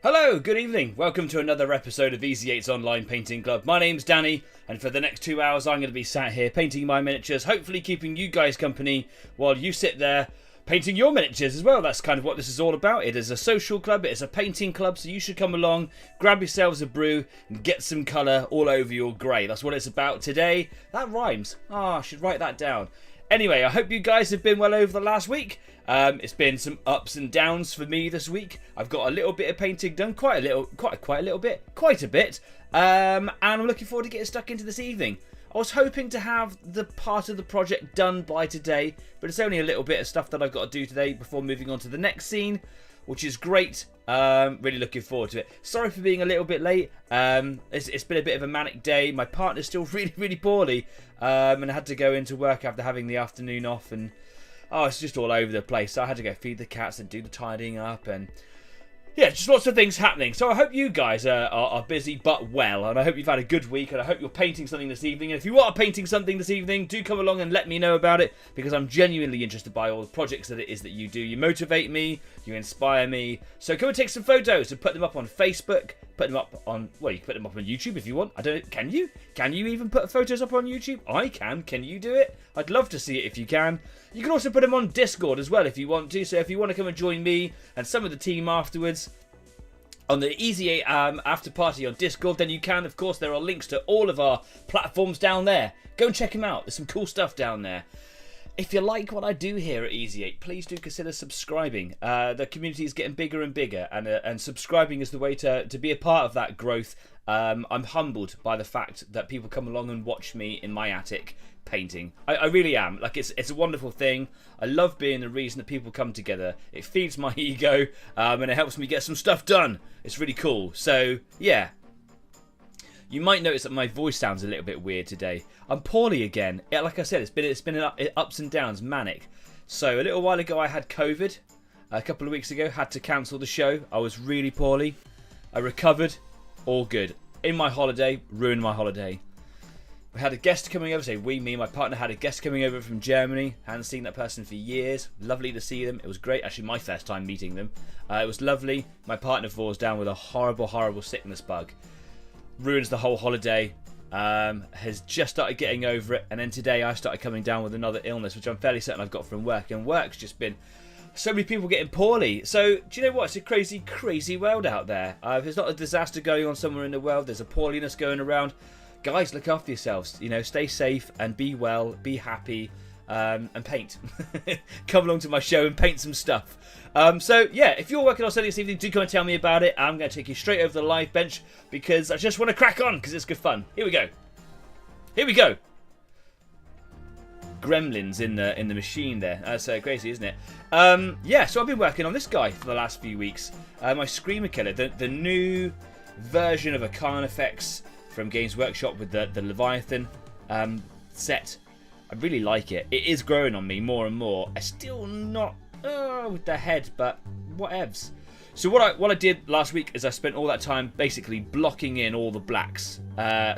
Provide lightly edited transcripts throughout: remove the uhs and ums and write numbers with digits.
Hello, good evening. Welcome to another episode of Easy8's Online Painting Club. My name's Danny, and for the next 2 hours I'm going to be sat here painting my miniatures, hopefully keeping you guys company while you sit there painting your miniatures as well. That's kind of what this is all about. It is a social club, it is a painting club, so you should come along, grab yourselves a brew, and get some colour all over your grey. That's what it's about today. That rhymes. I should write that down. Anyway, I hope you guys have been well over the last week. It's been some ups and downs for me this week. I've got a little bit of painting done, quite a bit. And I'm looking forward to getting stuck into this evening. I was hoping to have the part of the project done by today, but it's only a little bit of stuff that I've got to do today before moving on to the next scene, which is great. Really looking forward to it. Sorry for being a little bit late. It's been a bit of a manic day. My partner's still really poorly, and I had to go into work after having the afternoon off, and it's just all over the place. So I had to go feed the cats and do the tidying up, and yeah, just lots of things happening. So I hope you guys are busy but well, and I hope you've had a good week, and I hope you're painting something this evening. And if you are painting something this evening, do come along and let me know about it, because I'm genuinely interested by all the projects that it is that you do. You motivate me, you inspire me. So come and take some photos and put them up on Facebook. Put them up on, well, you can put them up on YouTube if you want. I don't know, can you? Can you even put photos up on YouTube? I can. Can you do it? I'd love to see it if you can. You can also put them on Discord as well if you want to. So if you want to come and join me and some of the team afterwards on the Easy8 after party on Discord, then you can. Of course, there are links to all of our platforms down there. Go and check them out. There's some cool stuff down there. If you like what I do here at Easy8, please do consider subscribing. The community is getting bigger and bigger, and subscribing is the way to be a part of that growth. I'm humbled by the fact that people come along and watch me in my attic painting. I really am. Like, it's a wonderful thing. I love being the reason that people come together. It feeds my ego, and it helps me get some stuff done. It's really cool. So, yeah. You might notice that my voice sounds a little bit weird today. I'm poorly again. Yeah, like I said, it's been ups and downs, manic. So a little while ago I had COVID. A couple of weeks ago, had to cancel the show. I was really poorly. I recovered. All good. In my holiday, ruined my holiday. We had a guest coming over. Me and my partner had a guest coming over from Germany. Hadn't seen that person for years. Lovely to see them. It was great. Actually, my first time meeting them. It was lovely. My partner falls down with a horrible sickness bug. Ruins the whole holiday. Has just started getting over it, and then today I started coming down with another illness, which I'm fairly certain I've got from work, and work's just been so many people getting poorly. So do you know what? It's a crazy world out there. If there's not a disaster going on somewhere in the world, there's a poorliness going around. Guys, look after yourselves. You know, stay safe and be well, be happy, and paint. Come along to my show and paint some stuff. So yeah, if you're working on something this evening, do come and tell me about it. I'm going to take you straight over the live bench because I just want to crack on because it's good fun. Here we go. Gremlins in the machine there. That's crazy, isn't it? Yeah, so I've been working on this guy for the last few weeks. My Screamer Killer, the new version of a Carnifex from Games Workshop with the Leviathan set. I really like it. It is growing on me more and more. I'm still not with the head, but whatevs. So what I did last week is I spent all that time basically blocking in all the blacks.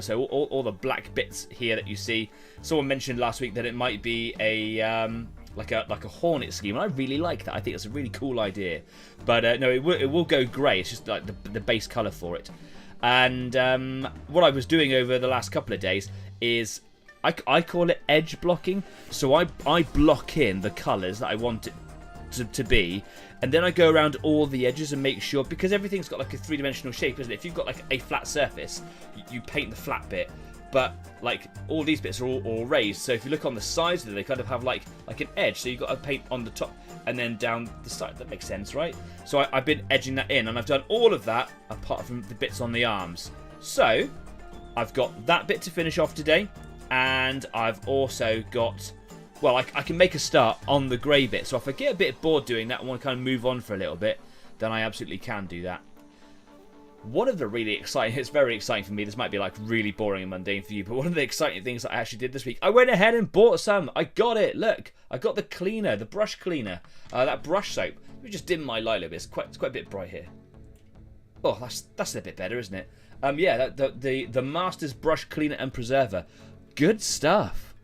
So all the black bits here that you see. Someone mentioned last week that it might be a like a hornet scheme, and I really like that. I think it's a really cool idea. But no, it will go grey. It's just like the base colour for it. And what I was doing over the last couple of days is I call it edge blocking. So I block in the colours that I want it to be, and then I go around all the edges and make sure, because everything's got like a three-dimensional shape, isn't it? If you've got like a flat surface, you paint the flat bit, but like all these bits are all raised. So if you look on the sides of them, they kind of have like an edge. So you've got to paint on the top and then down the side. That makes sense, right? So I've been edging that in, and I've done all of that apart from the bits on the arms. So I've got that bit to finish off today, and I've also got, well, I can make a start on the grey bit. So if I get a bit bored doing that and want to kind of move on for a little bit, then I absolutely can do that. One of the really exciting, it's very exciting for me, this might be like really boring and mundane for you, but one of the exciting things that I actually did this week, I went ahead and bought some. I got it, look, I got the cleaner, the brush cleaner, that brush soap. Let me just dim my light a little bit, it's quite a bit bright here. Oh, that's a bit better, isn't it? Yeah, the Master's Brush Cleaner and Preserver. Good stuff.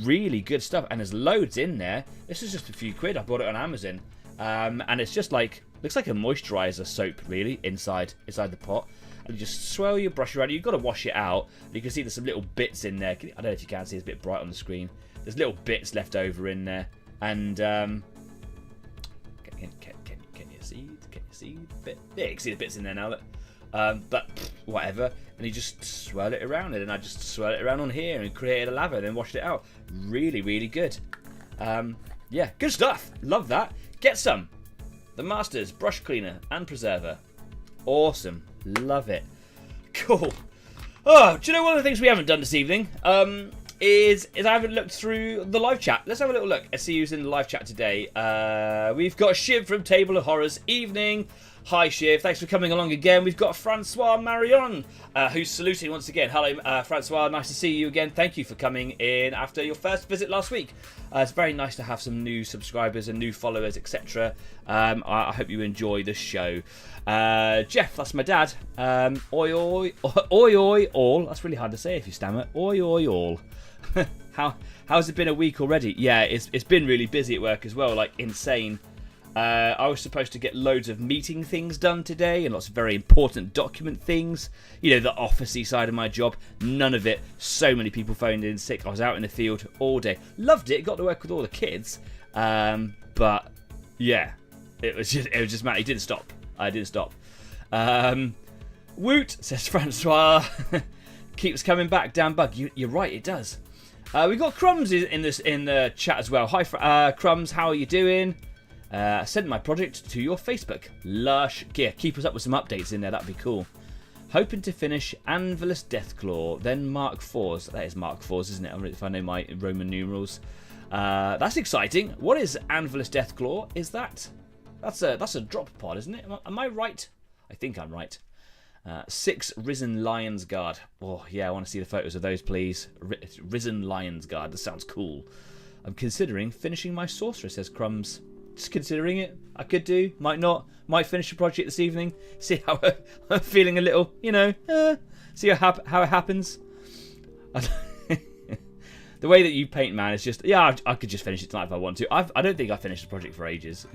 Really good stuff. And there's loads in there. This is just a few quid. I bought it on Amazon. And it's just like Looks like a moisturiser soap, really, inside the pot. And you just swirl your brush around. You've got to wash it out. You can see there's some little bits in there. I don't know if you can see, it's a bit bright on the screen. There's little bits left over in there. And, can you see? Can you see? Bit? Yeah, you can see the bits in there now. Look. But whatever. And you just swirl it around. And then I just swirl it around on here and created a lather and then washed it out. Really, really good. Yeah, good stuff. Love that. Get some. The Masters Brush Cleaner and Preserver. Awesome. Love it. Cool. Oh, do you know one of the things we haven't done this evening? Is I haven't looked through the live chat. Let's have a little look. I see who's in the live chat today. We've got Shiv from Table of Horrors. Evening. Hi, Shiv. Thanks for coming along again. We've got Francois Marion, who's saluting once again. Hello, Francois. Nice to see you again. Thank you for coming in after your first visit last week. It's very nice to have some new subscribers and new followers, etc. I hope you enjoy the show. Jeff, that's my dad. Oi, oi, oi, oi, all. That's really hard to say if you stammer. Oi, oi, all. How's it been a week already? Yeah, it's been really busy at work as well, like insane. I was supposed to get loads of meeting things done today and lots of very important document things. You know, the officey side of my job. None of it. So many people phoned in sick. I was out in the field all day. Loved it. Got to work with all the kids. But yeah, it was just mad. It didn't stop. I didn't stop. Woot, says Francois. Keeps coming back. Damn bug. You're right. It does. We got Crumbs in the chat as well. Hi, Crumbs. How are you doing? Send my project to your Facebook. Lush gear. Keep us up with some updates in there. That'd be cool. Hoping to finish Anvilus Deathclaw, then Mark IVs. That is Mark IVs, isn't it? If I know my Roman numerals. That's exciting. What is Anvilus Deathclaw? Is that? That's a drop pod, isn't it? Am I right? I think I'm right. 6 Risen Lions Guard. Oh yeah, I want to see the photos of those, please. Risen Lions Guard. That sounds cool. I'm considering finishing my Sorcerer, says Crumbs. Just considering it. I could do, might not. Might finish the project this evening. See how I'm feeling a little, you know. See how it happens. The way that you paint, man, is just... Yeah, I could just finish it tonight if I want to. I don't think I finished the project for ages.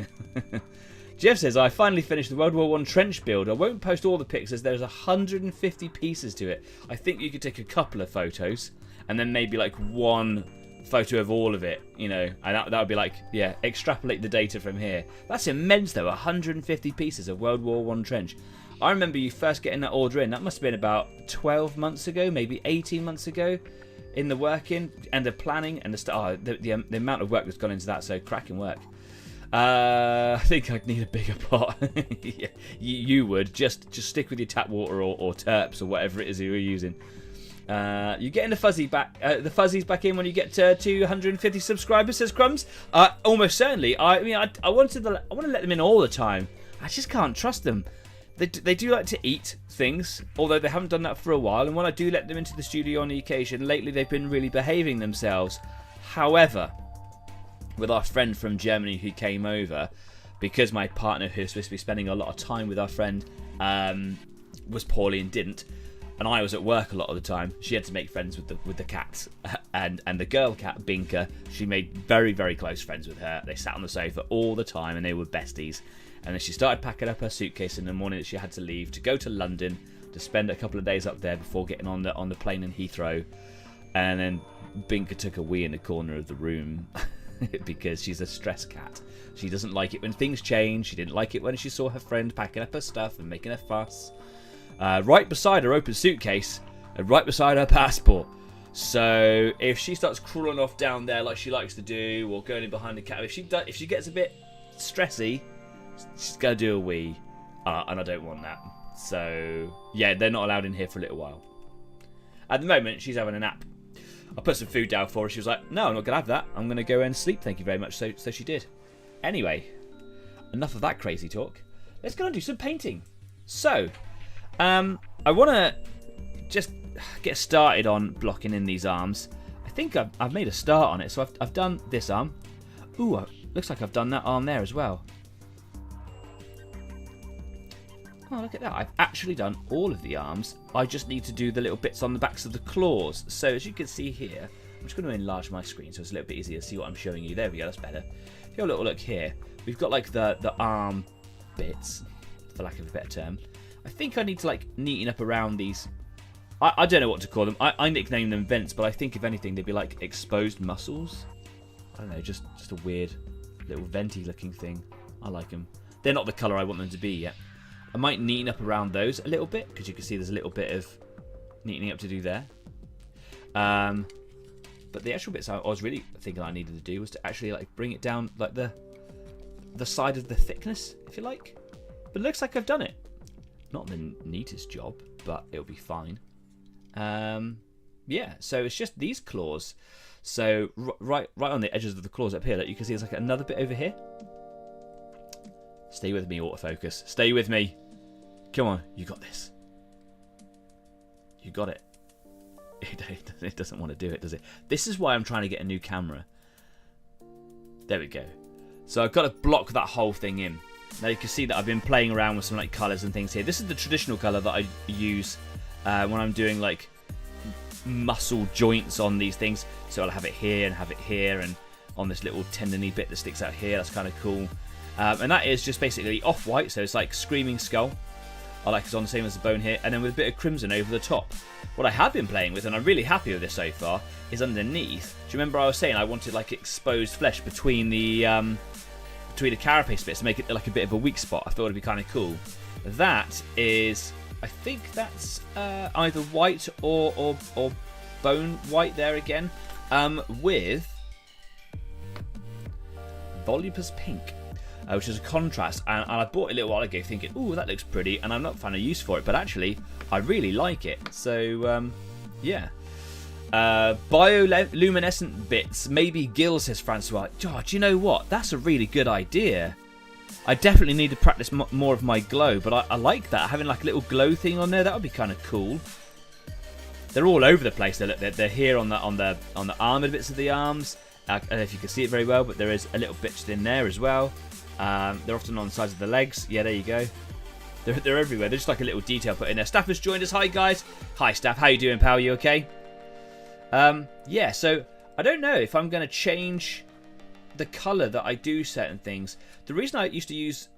Jeff says, I finally finished the World War I trench build. I won't post all the pics as there's 150 pieces to it. I think you could take a couple of photos and then maybe like one photo of all of it, you know, and that would be like, yeah, extrapolate the data from here. That's immense though, 150 pieces of World War I trench. I remember you first getting that order in. That must have been about 12 months ago, maybe 18 months ago, in the working and the planning and the amount of work that's gone into that. So cracking work. I think I'd need a bigger pot. Yeah, you would just stick with your tap water or terps or whatever it is you were using. You're getting the fuzzies back in when you get to 250 subscribers, says Crumbs. Almost certainly. I mean, I want to let them in all the time. I just can't trust them. They do like to eat things, although they haven't done that for a while. And when I do let them into the studio on the occasion, lately they've been really behaving themselves. However, with our friend from Germany who came over, because my partner, who's supposed to be spending a lot of time with our friend, was poorly and didn't, and I was at work a lot of the time, she had to make friends with the cats. And the girl cat, Binka, she made very, very close friends with her. They sat on the sofa all the time and they were besties. And then she started packing up her suitcase in the morning that she had to leave to go to London to spend a couple of days up there before getting on the plane in Heathrow. And then Binka took a wee in the corner of the room because she's a stress cat. She doesn't like it when things change. She didn't like it when she saw her friend packing up her stuff and making a fuss. Right beside her open suitcase and right beside her passport. So if she starts crawling off down there like she likes to do, or going in behind the cat, if she gets a bit stressy, she's gonna do a wee, and I don't want that. So yeah, they're not allowed in here for a little while. At the moment, she's having a nap. I put some food down for her. She was like, "No, I'm not gonna have that. I'm gonna go and sleep. Thank you very much." So she did. Anyway, enough of that crazy talk. Let's go and do some painting. So, I want to just get started on blocking in these arms. I think I've made a start on it. So I've done this arm. Ooh, looks like I've done that arm there as well. Oh, look at that. I've actually done all of the arms. I just need to do the little bits on the backs of the claws. So as you can see here, I'm just going to enlarge my screen so it's a little bit easier to see what I'm showing you. There we go, that's better. If you have a little look here, we've got like the arm bits, for lack of a better term. I think I need to like neaten up around these. I don't know what to call them. I nickname them vents, but I think if anything they'd be like exposed muscles. I don't know, just a weird little venty looking thing. I like them. They're not the colour I want them to be yet. I might neaten up around those a little bit, because you can see there's a little bit of neatening up to do there. But the actual bits I was really thinking I needed to do was to actually like bring it down like the side of the thickness, if you like. But it looks like I've done it. Not the neatest job, but it'll be fine. Yeah, so it's just these claws. So right on the edges of the claws up here, that you can see there's like another bit over here. Stay with me, autofocus. Stay with me. Come on, you got this. You got it. It doesn't want to do it, does it? This is why I'm trying to get a new camera. There we go. So I've got to block that whole thing in. Now you can see that I've been playing around with some like colours and things here. This is the traditional colour that I use when I'm doing like muscle joints on these things. So I'll have it here and have it here, and on this little tendony bit that sticks out here. That's kind of cool. And that is just basically off-white, so it's like Screaming Skull. I like it's on the same as the bone here, and then with a bit of crimson over the top. What I have been playing with, and I'm really happy with this so far, is underneath. Do you remember I was saying I wanted like exposed flesh between the carapace bits to make it like a bit of a weak spot? I thought it'd be kind of cool. That is, I think that's either white or bone white there again, with volupus pink. Which is a contrast, and I bought it a little while ago thinking, ooh, that looks pretty, and I'm not finding a use for it, but actually I really like it. So yeah, bioluminescent bits, maybe gills, says Francois. Oh, do you know what, that's a really good idea. I definitely need to practice more of my glow, but I like that, having like a little glow thing on there. That would be kind of cool. They're all over the place. They're here on the armoured bits of the arms. I don't know if you can see it very well, but there is a little bit in there as well. They're often on the sides of the legs. Yeah, there you go. They're everywhere. They're just like a little detail put in there. Staff has joined us. Hi, guys. Hi, Staff. How you doing, pal? You okay? Yeah, so I don't know if I'm going to change the colour that I do certain things. The reason I used to use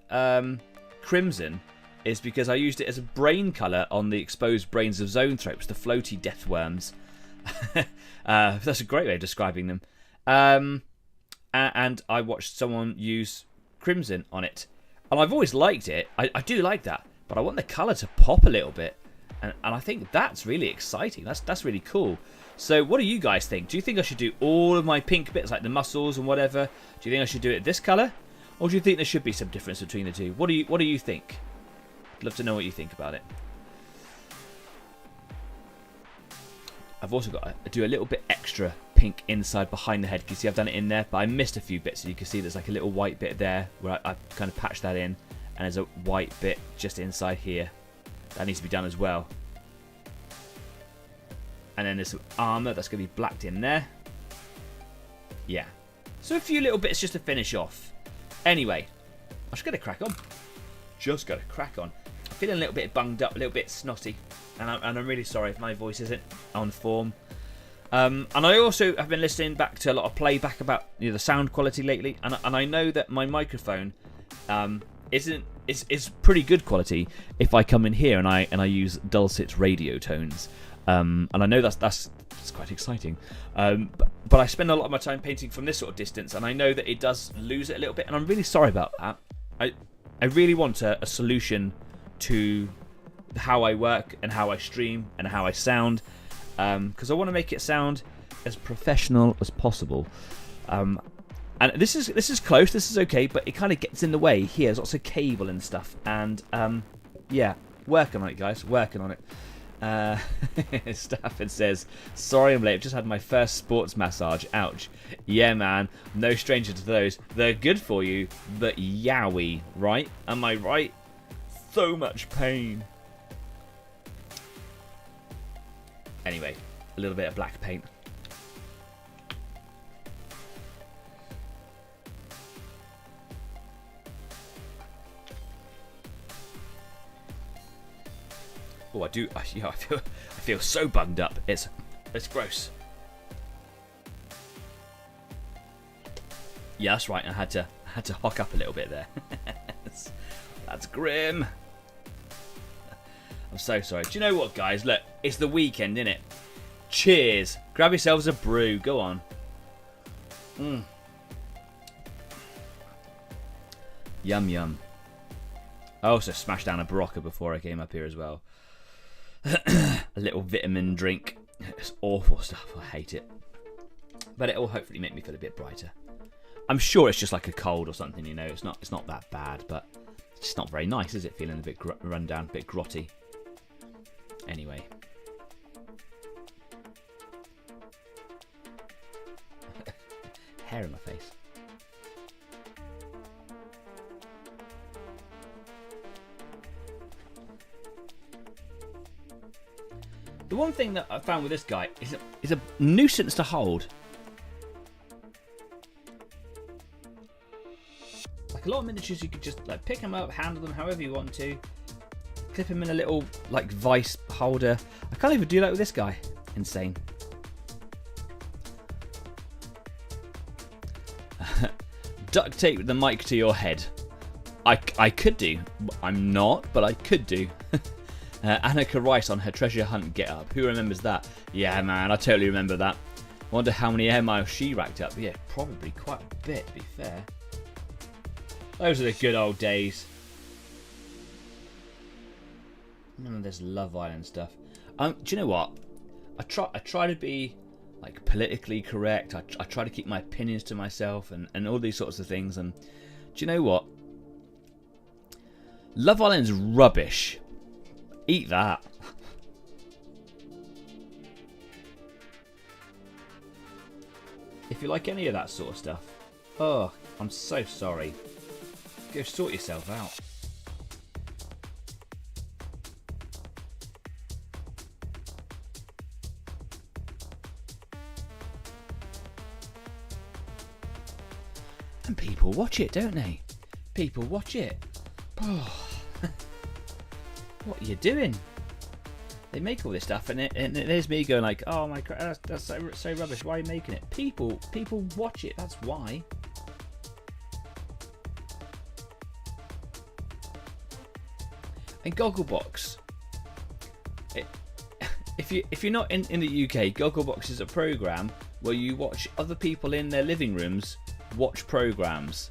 crimson is because I used it as a brain colour on the exposed brains of zoanthropes, the floaty death worms. That's a great way of describing them. And I watched someone use crimson on it, and I've always liked it. I do like that, but I want the colour to pop a little bit, and I think that's really exciting. That's really cool. So what do you guys think? Do you think I should do all of my pink bits like the muscles and whatever? Do you think I should do it this colour, or do you think there should be some difference between the two? What do you think? I'd love to know what you think about it. I've also got to do a little bit extra pink inside behind the head. You can see I've done it in there, but I missed a few bits. So you can see there's like a little white bit there where I've kind of patched that in, and there's a white bit just inside here that needs to be done as well. And then there's some armour that's going to be blacked in there. Yeah. So a few little bits just to finish off. Anyway, I'm just going to crack on. Just going to crack on. I'm feeling a little bit bunged up, a little bit snotty. And I'm really sorry if my voice isn't on form. And I also have been listening back to a lot of playback about the sound quality lately, and I know that my microphone is pretty good quality if I come in here and I use dulcet radio tones. And I know that's quite exciting. But I spend a lot of my time painting from this sort of distance, and I know that it does lose it a little bit, and I'm really sorry about that. I really want a solution to how I work and how I stream and how I sound, because I want to make it sound as professional as possible. And this is close, this is okay, but it kind of gets in the way here. There's lots of cable and stuff, and yeah, working on it, guys, working on it. Stafford says, sorry I'm late, I've just had my first sports massage. Ouch. Yeah, man, no stranger to those. They're good for you, but yowie, right? Am I right? So much pain. Anyway, a little bit of black paint. Oh, I feel so bunged up. It's gross. Yeah, that's right. I had to hock up a little bit there. That's grim. I'm so sorry. Do you know what, guys? Look, it's the weekend, innit? Cheers. Grab yourselves a brew. Go on. Yum, yum. I also smashed down a Barocca before I came up here as well. A little vitamin drink. It's awful stuff. I hate it. But it'll hopefully make me feel a bit brighter. I'm sure it's just like a cold or something, you know. It's not that bad, but it's just not very nice, is it? Feeling a bit run down, a bit grotty. Anyway. Hair in my face. The one thing that I found with this guy is a nuisance to hold. Like a lot of miniatures, you could just like pick them up, handle them however you want to, clip them in a little like vice holder. I can't even do that with this guy. Insane. Duct tape the mic to your head. I could do. I'm not, but I could do. Annika Rice on her treasure hunt get up. Who remembers that? Yeah, man, I totally remember that. Wonder how many air miles she racked up. Yeah, probably quite a bit, to be fair. Those are the good old days. Remember this Love Island stuff. Do you know what? I try to be like politically correct. I try to keep my opinions to myself and all these sorts of things. And do you know what? Love Island's rubbish. Eat that. If you like any of that sort of stuff, oh, I'm so sorry. Go sort yourself out. And people watch it, don't they? People watch it. Oh. What are you doing? They make all this stuff, and there's me going like, "Oh my god, that's so rubbish. Why are you making it?" People watch it. That's why. And Gogglebox. If you're not in the UK, Gogglebox is a program where you watch other people in their living rooms watch programs.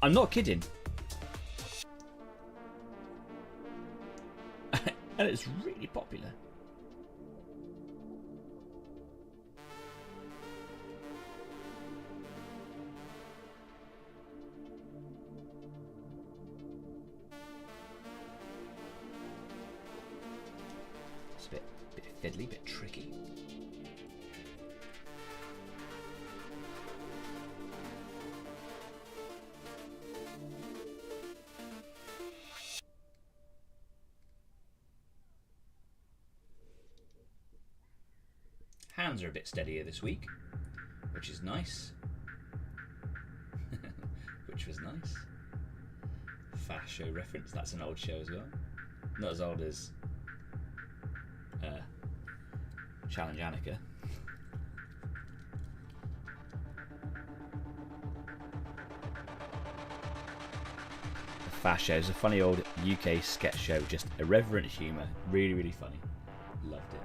I'm not kidding. And it's really popular. It's a bit fiddly, a bit tricky. Hands are a bit steadier this week, which is nice. Which was nice. Fast show reference, that's an old show as well. Not as old as Challenge Annika. Fast show is a funny old UK sketch show, just irreverent humour, really, really funny. Loved it.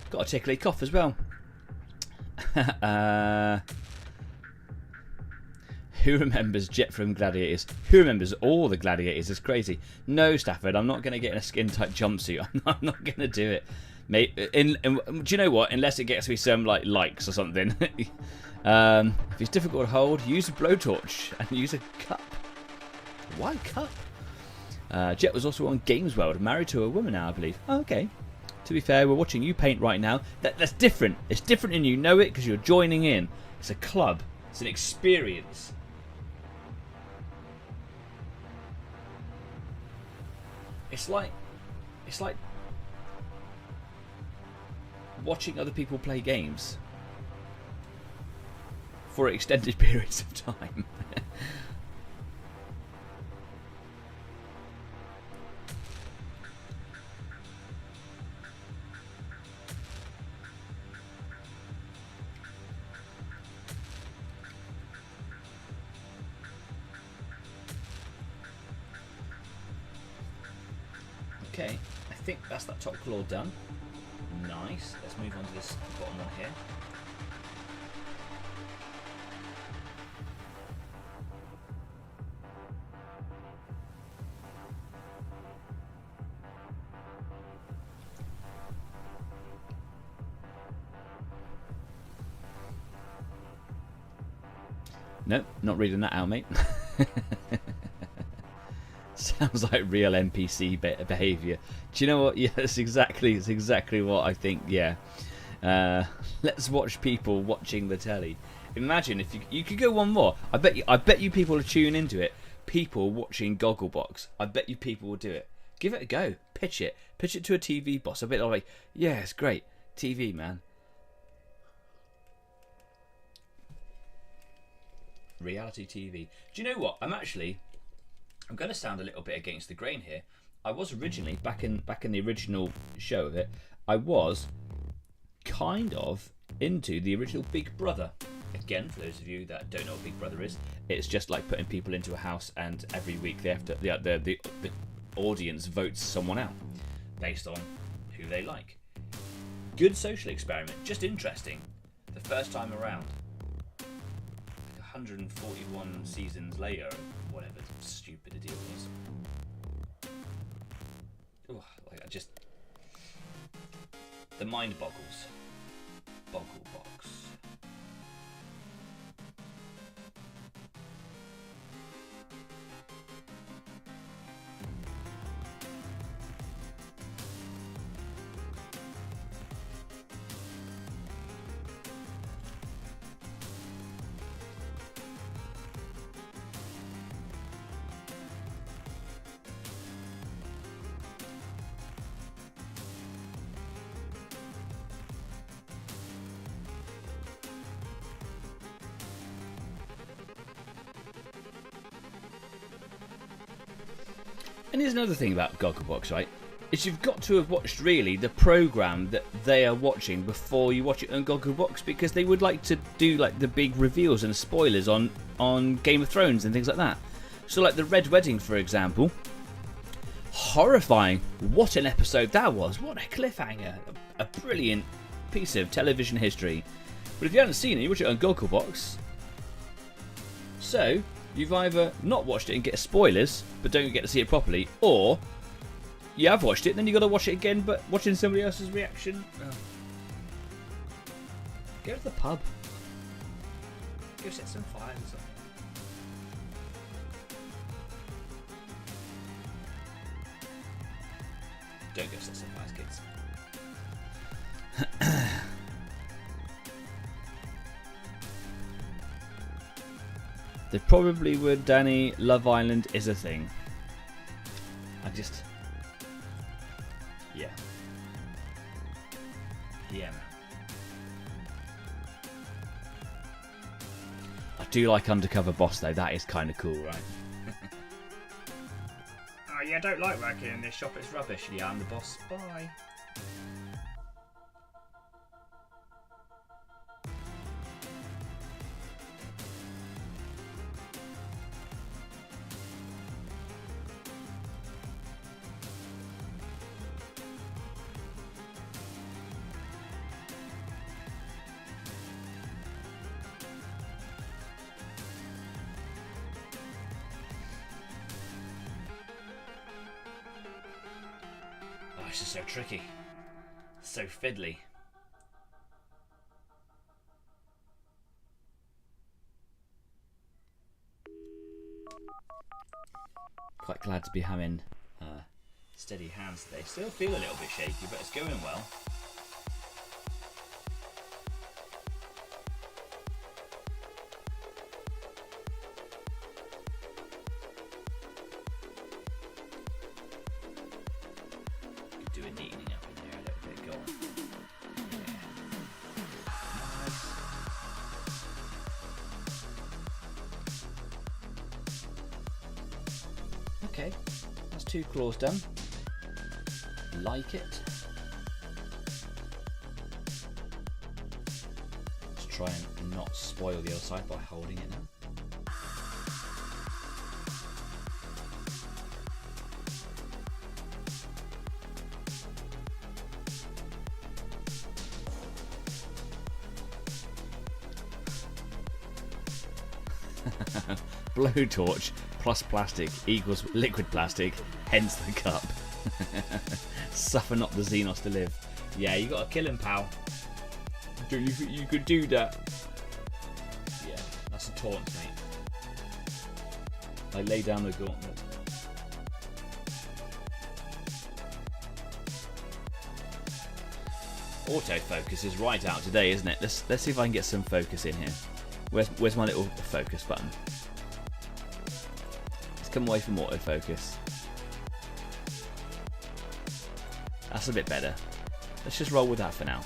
Got a tickly cough as well. Who remembers Jet from Gladiators? Who remembers all the Gladiators? It's crazy. No, Stafford, I'm not going to get in a skin-tight jumpsuit. I'm not going to do it. Mate, do you know what? Unless it gets me some likes or something. If it's difficult to hold, use a blowtorch and use a cup. Why cup? Jet was also on Games World, married to a woman now, I believe. Oh, okay. To be fair, we're watching you paint right now. That's different. It's different and you know it because you're joining in. It's a club. It's an experience. It's like watching other people play games for extended periods of time. Okay, I think that's that top claw done. Nice. Let's move on to this bottom one here. Nope, not reading that out, mate. Sounds like real NPC behaviour. Do you know what? Yeah, it's exactly what I think. Yeah, let's watch people watching the telly. Imagine if you could go one more. I bet you people are tuning into it. People watching Gogglebox. I bet you people will do it. Give it a go. Pitch it to a TV boss. I bet they're like, yeah, it's great. TV, man. Reality TV. Do you know what? I'm going to sound a little bit against the grain here. I was originally back in the original show of it. I was kind of into the original Big Brother. Again, for those of you that don't know what Big Brother is, it's just like putting people into a house, and every week they have to the audience votes someone out based on who they like. Good social experiment, just interesting. The first time around. 141 seasons later, whatever stupid the deal was. Oh, like I just, the mind boggles. Bogglebox. And here's another thing about Gogglebox, right? Is you've got to have watched really the program that they are watching before you watch it on Gogglebox, because they would like to do like the big reveals and spoilers on Game of Thrones and things like that. So like the Red Wedding, for example, horrifying. What an episode that was! What a cliffhanger! A brilliant piece of television history. But if you haven't seen it, you watch it on Gogglebox. So you've either not watched it and get spoilers, but don't get to see it properly, or you have watched it, then you got to watch it again, but watching somebody else's reaction. Oh. Go to the pub. Go set some fire or something. Don't go set some fires, kids. They probably would, Danny. Love Island is a thing. Yeah. Yeah, man. I do like Undercover Boss, though. That is kind of cool, right? Oh, yeah, I don't like working in this shop. It's rubbish. Yeah, I'm the boss. Bye. This is so tricky, so fiddly. Quite glad to be having steady hands today. Still feel a little bit shaky, but it's going well. 2 claws done. Like it. Let's try and not spoil the other side by holding it now. Blowtorch plus plastic equals liquid plastic, hence the cup. Suffer not the Xenos to live. Yeah, you gotta kill him, pal. Do you think you could do that? Yeah, that's a taunt, mate. I lay down the gauntlet. Autofocus is right out today, isn't it? Let's see if I can get some focus in here. Where's my little focus button? Let's come away from autofocus. That's a bit better. Let's just roll with that for now.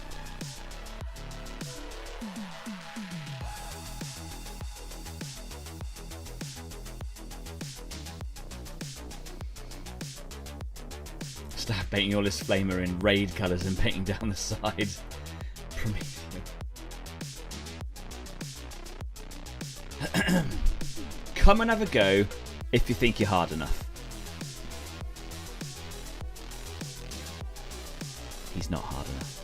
Start painting all this flamer in raid colours and painting down the sides. Come and have a go if you think you're hard enough. He's not hard enough.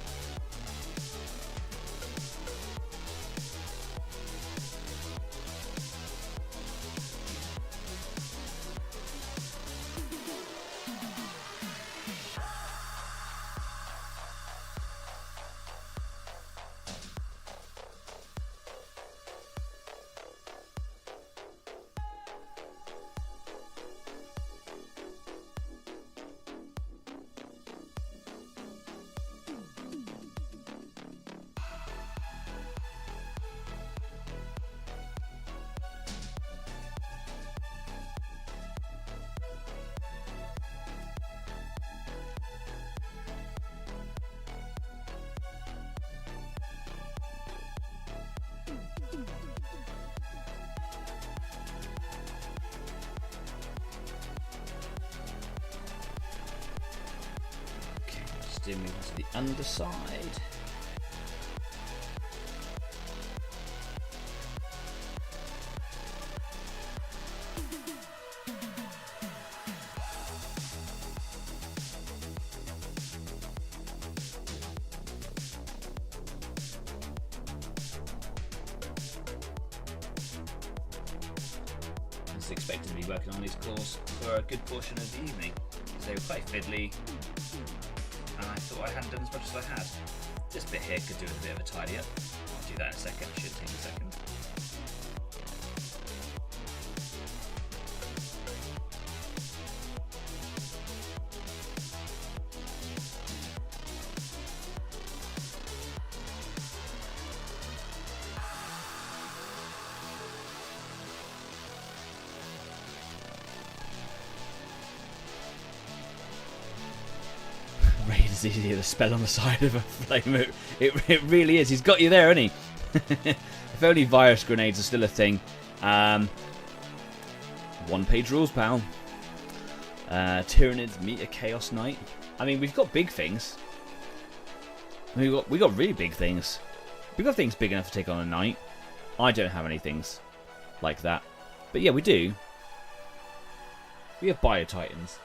Do move to the underside. I was expecting to be working on these claws for a good portion of the evening because they were quite fiddly. And I thought I hadn't done as much as I had. This bit here could do with a bit of a tidy up. I'll do that in a second, it should take a second. It's easier to spell on the side of a flame. It really is. He's got you there, hasn't he? If only virus grenades are still a thing. One-page rules, pal. Tyranids meet a Chaos Knight. I mean, we've got big things. We got really big things. We've got things big enough to take on a knight. I don't have any things like that, but yeah, we do. We have Bio-Titans.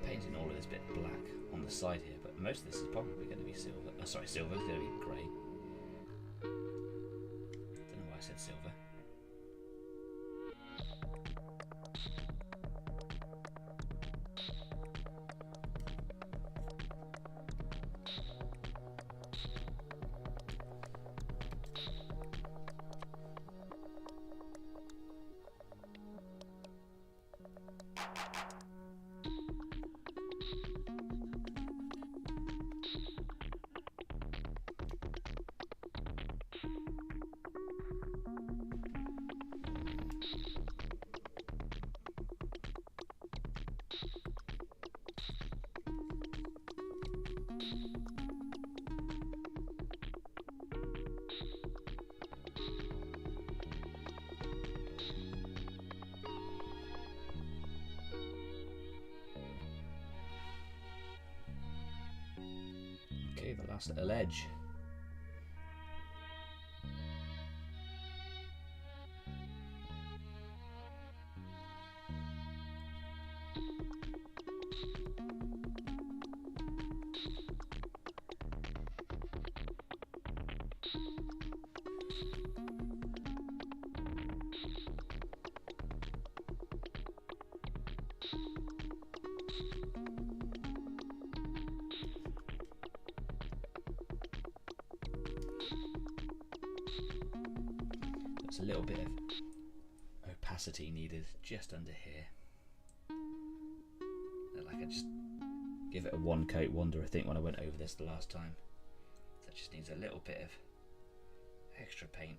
Painting all of this bit black on the side here, but most of this is probably going to be silver. Sorry, silver is going to be grey. Don't know why I said silver. Okay, the last little edge. There's a little bit of opacity needed just under here. Like I just give it a one coat wonder, I think, when I went over this the last time. That just needs a little bit of extra paint.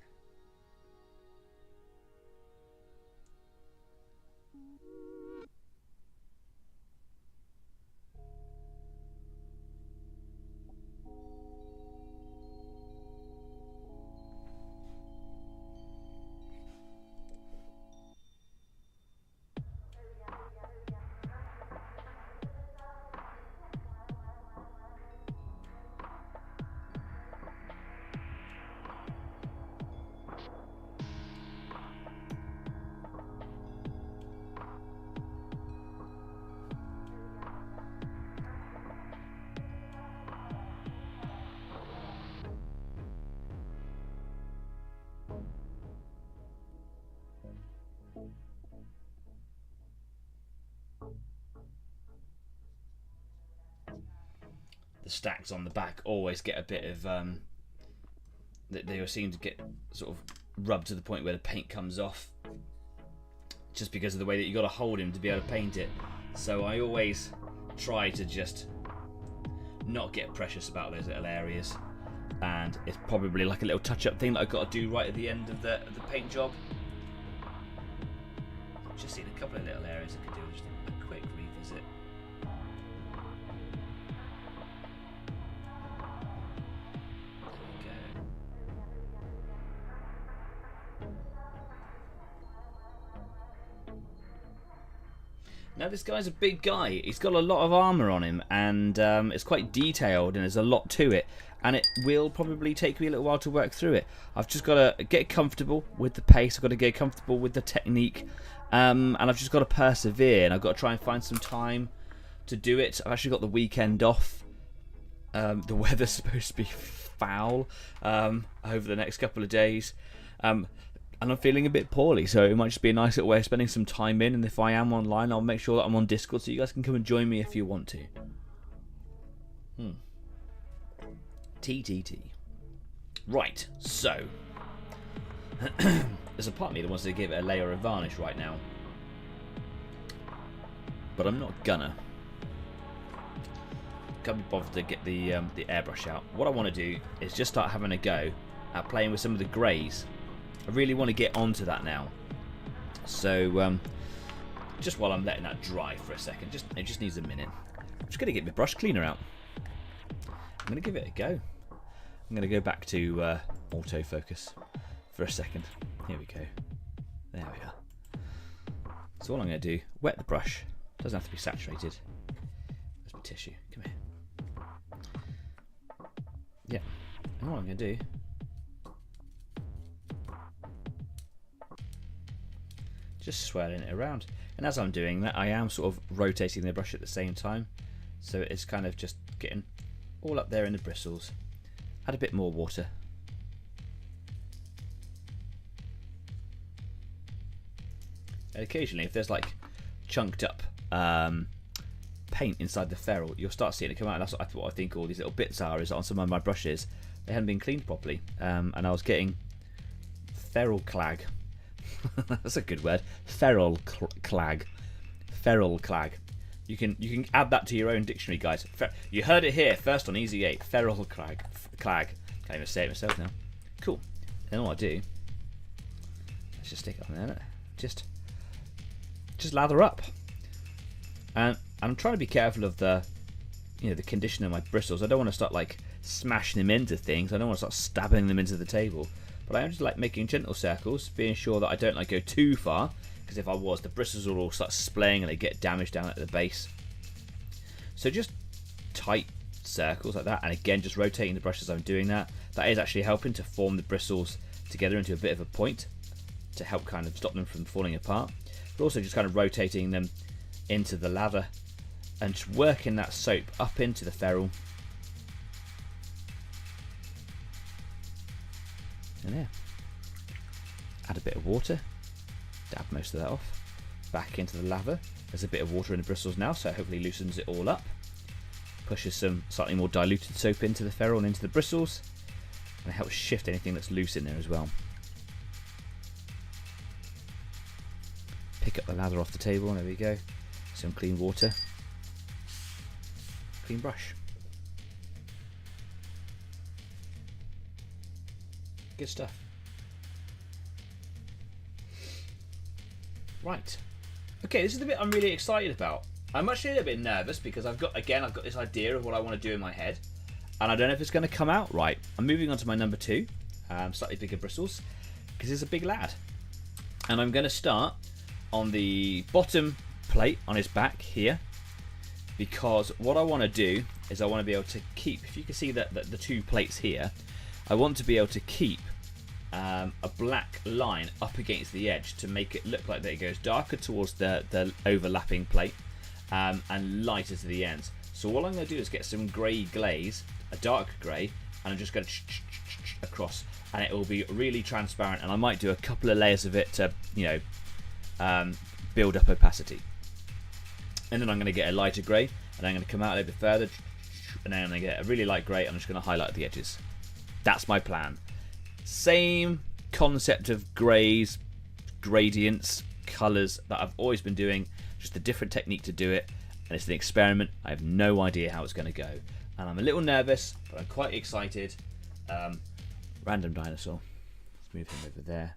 The stacks on the back always get a bit of they seem to get sort of rubbed to the point where the paint comes off, just because of the way that you got to hold him to be able to paint it. So I always try to just not get precious about those little areas, and it's probably like a little touch-up thing that I've got to do right at the end of the paint job. Just seen a couple of little areas I could do just a quick revisit. Now this guy's a big guy. He's got a lot of armour on him, and it's quite detailed, and there's a lot to it, and it will probably take me a little while to work through it. I've just got to get comfortable with the pace, I've got to get comfortable with the technique, and I've just got to persevere, and I've got to try and find some time to do it. I've actually got the weekend off. The weather's supposed to be foul over the next couple of days. And I'm feeling a bit poorly, so it might just be a nice little way of spending some time in, and if I am online, I'll make sure that I'm on Discord so you guys can come and join me if you want to. TTT. Right, so there's a part of me that wants to give it a layer of varnish right now, but I'm not gonna. Can't be bothered to get the airbrush out. What I want to do is just start having a go at playing with some of the greys. I really want to get onto that now. So just while I'm letting that dry for a second, it just needs a minute. I'm just going to get my brush cleaner out. I'm going to give it a go. I'm going to go back to autofocus for a second. Here we go. There we are. So all I'm going to do, wet the brush. Doesn't have to be saturated. There's my tissue. Come here. Yeah. And what I'm going to do, just swirling it around, and as I'm doing that I am sort of rotating the brush at the same time, so it's kind of just getting all up there in the bristles. Add a bit more water, and occasionally if there's like chunked up paint inside the ferrule, you'll start seeing it come out. And that's what I think all these little bits are, is on some of my brushes they hadn't been cleaned properly, and I was getting ferrule clag. That's a good word. Feral feral clag. You can add that to your own dictionary, guys. You heard it here first on Easy 8. Feral clag. Can't even say it myself now. Cool. Then all I do, let's just stick it on there. Just lather up. And I'm trying to be careful of the condition of my bristles. I don't want to start like smashing them into things. I don't want to start stabbing them into the table. But I am just like making gentle circles, being sure that I don't like go too far. Because if I was, the bristles will all start splaying and they get damaged down at the base. So just tight circles like that, and again just rotating the brush as I'm doing that. That is actually helping to form the bristles together into a bit of a point to help kind of stop them from falling apart. But also just kind of rotating them into the lather and just working that soap up into the ferrule. And yeah, add a bit of water. Dab most of that off. Back into the lather. There's a bit of water in the bristles now, so it hopefully loosens it all up. Pushes some slightly more diluted soap into the ferrule and into the bristles. And it helps shift anything that's loose in there as well. Pick up the lather off the table, and there we go. Some clean water. Clean brush. Good stuff. Right. Okay, this is the bit I'm really excited about. I'm actually a little bit nervous because I've got this idea of what I want to do in my head, and I don't know if it's going to come out right. I'm moving on to my number 2, slightly bigger bristles, because he's a big lad. And I'm going to start on the bottom plate on his back here, because what I want to do is I want to be able to keep, if you can see the 2 plates here, I want to be able to keep a black line up against the edge to make it look like that it goes darker towards the overlapping plate and lighter to the ends. So what I'm going to do is get some grey glaze, a dark grey, and I'm just going to across, and it will be really transparent, and I might do a couple of layers of it to build up opacity. And then I'm going to get a lighter grey, and I'm going to come out a little bit further, and then I'm going to get a really light grey, and I'm just going to highlight the edges. That's my plan. Same concept of greys, gradients, colours that I've always been doing, just a different technique to do it, and it's an experiment. I have no idea how it's going to go, and I'm a little nervous, but I'm quite excited. Random dinosaur. Let's move him over there.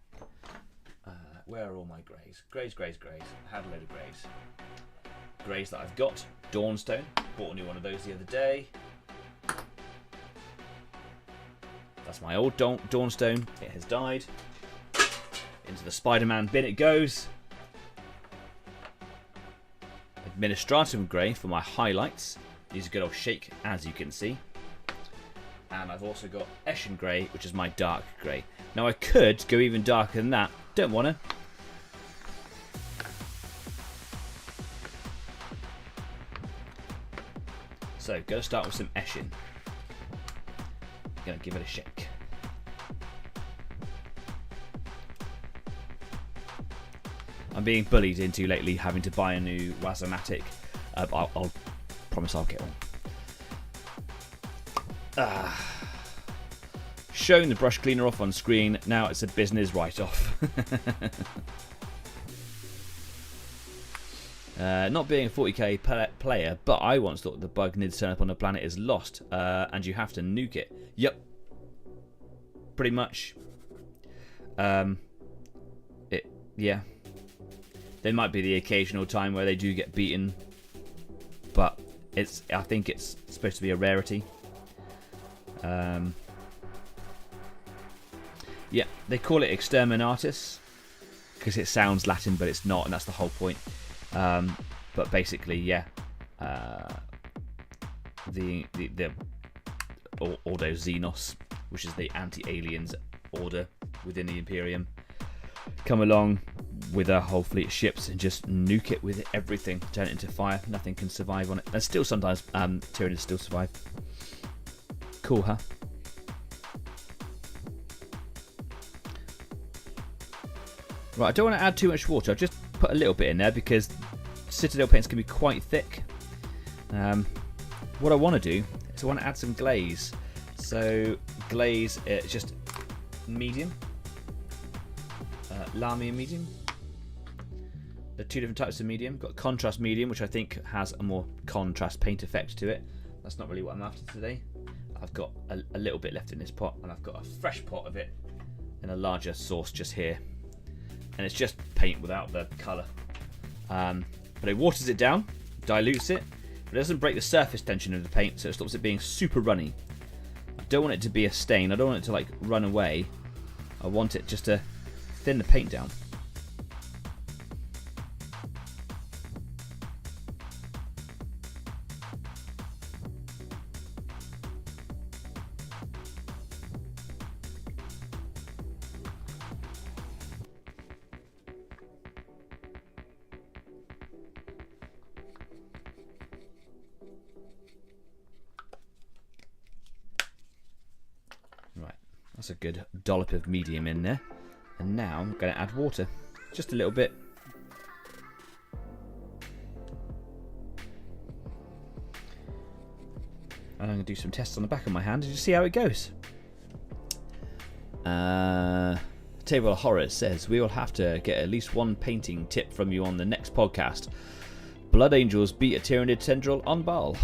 Where are all my greys? Greys. I had a load of greys. Greys that I've got. Dawnstone. Bought a new one of those the other day. That's my old Dawnstone. It has died. Into the Spider-Man bin it goes. Administratum Grey for my highlights. These are good old shake, as you can see. And I've also got Eshin Grey, which is my dark grey. Now I could go even darker than that. Don't want to. So, going to start with some Eshin. Going to give it a shake. I'm being bullied into lately having to buy a new Wazomatic. I'll promise I'll get one. Showing the brush cleaner off on screen. Now it's a business write-off. Not being a 40k player, but I once thought the bug needs to turn up on a planet is lost, and you have to nuke it. Yep. Pretty much. Yeah. There might be the occasional time where they do get beaten, but I think it's supposed to be a rarity. Yeah, they call it exterminatus because it sounds Latin, but it's not, and that's the whole point. But basically, yeah, the Ordo Xenos, which is the anti-aliens order within the Imperium, come along with a whole fleet of ships and just nuke it with everything, turn it into fire. Nothing can survive on it, and still sometimes Tyranids still survive. Cool, huh? Right, I don't want to add too much water. I've just put a little bit in there because Citadel paints can be quite thick. What I want to do is I want to add some glaze. So glaze, it's just medium, Lamia medium. the two different types of medium. Got contrast medium, which I think has a more contrast paint effect to it. That's not really what I'm after today. I've got a little bit left in this pot, and I've got a fresh pot of it in a larger sauce just here. And it's just paint without the colour. But it waters it down, dilutes it, but it doesn't break the surface tension of the paint, so it stops it being super runny. I don't want it to be a stain. I don't want it to like run away. I want it just to thin the paint down. Right, that's a good dollop of medium in there. And now I'm going to add water, just a little bit. And I'm going to do some tests on the back of my hand and just see how it goes. Table of Horrors says, we will have to get at least one painting tip from you on the next podcast. Blood Angels beat a Tyranid Tendril on Baal.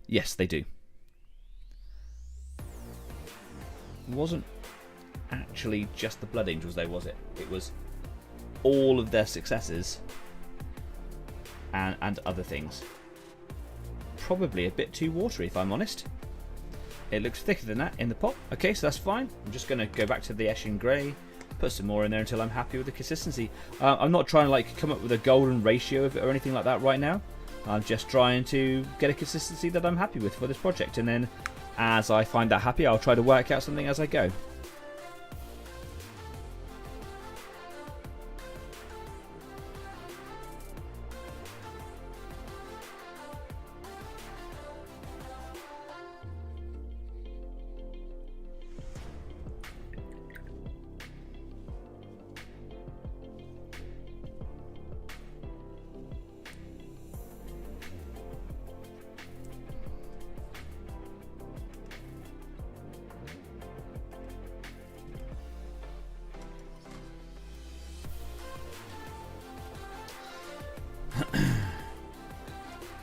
Yes, they do. It wasn't actually just the Blood Angels though, was it? It was all of their successors and other things. Probably a bit too watery, if I'm honest. It looks thicker than that in the pot. Okay, so that's fine. I'm just going to go back to the Eshin Grey, put some more in there until I'm happy with the consistency. I'm not trying to like come up with a golden ratio of it or anything like that right now. I'm just trying to get a consistency that I'm happy with for this project, and then as I find that happy, I'll try to work out something as I go.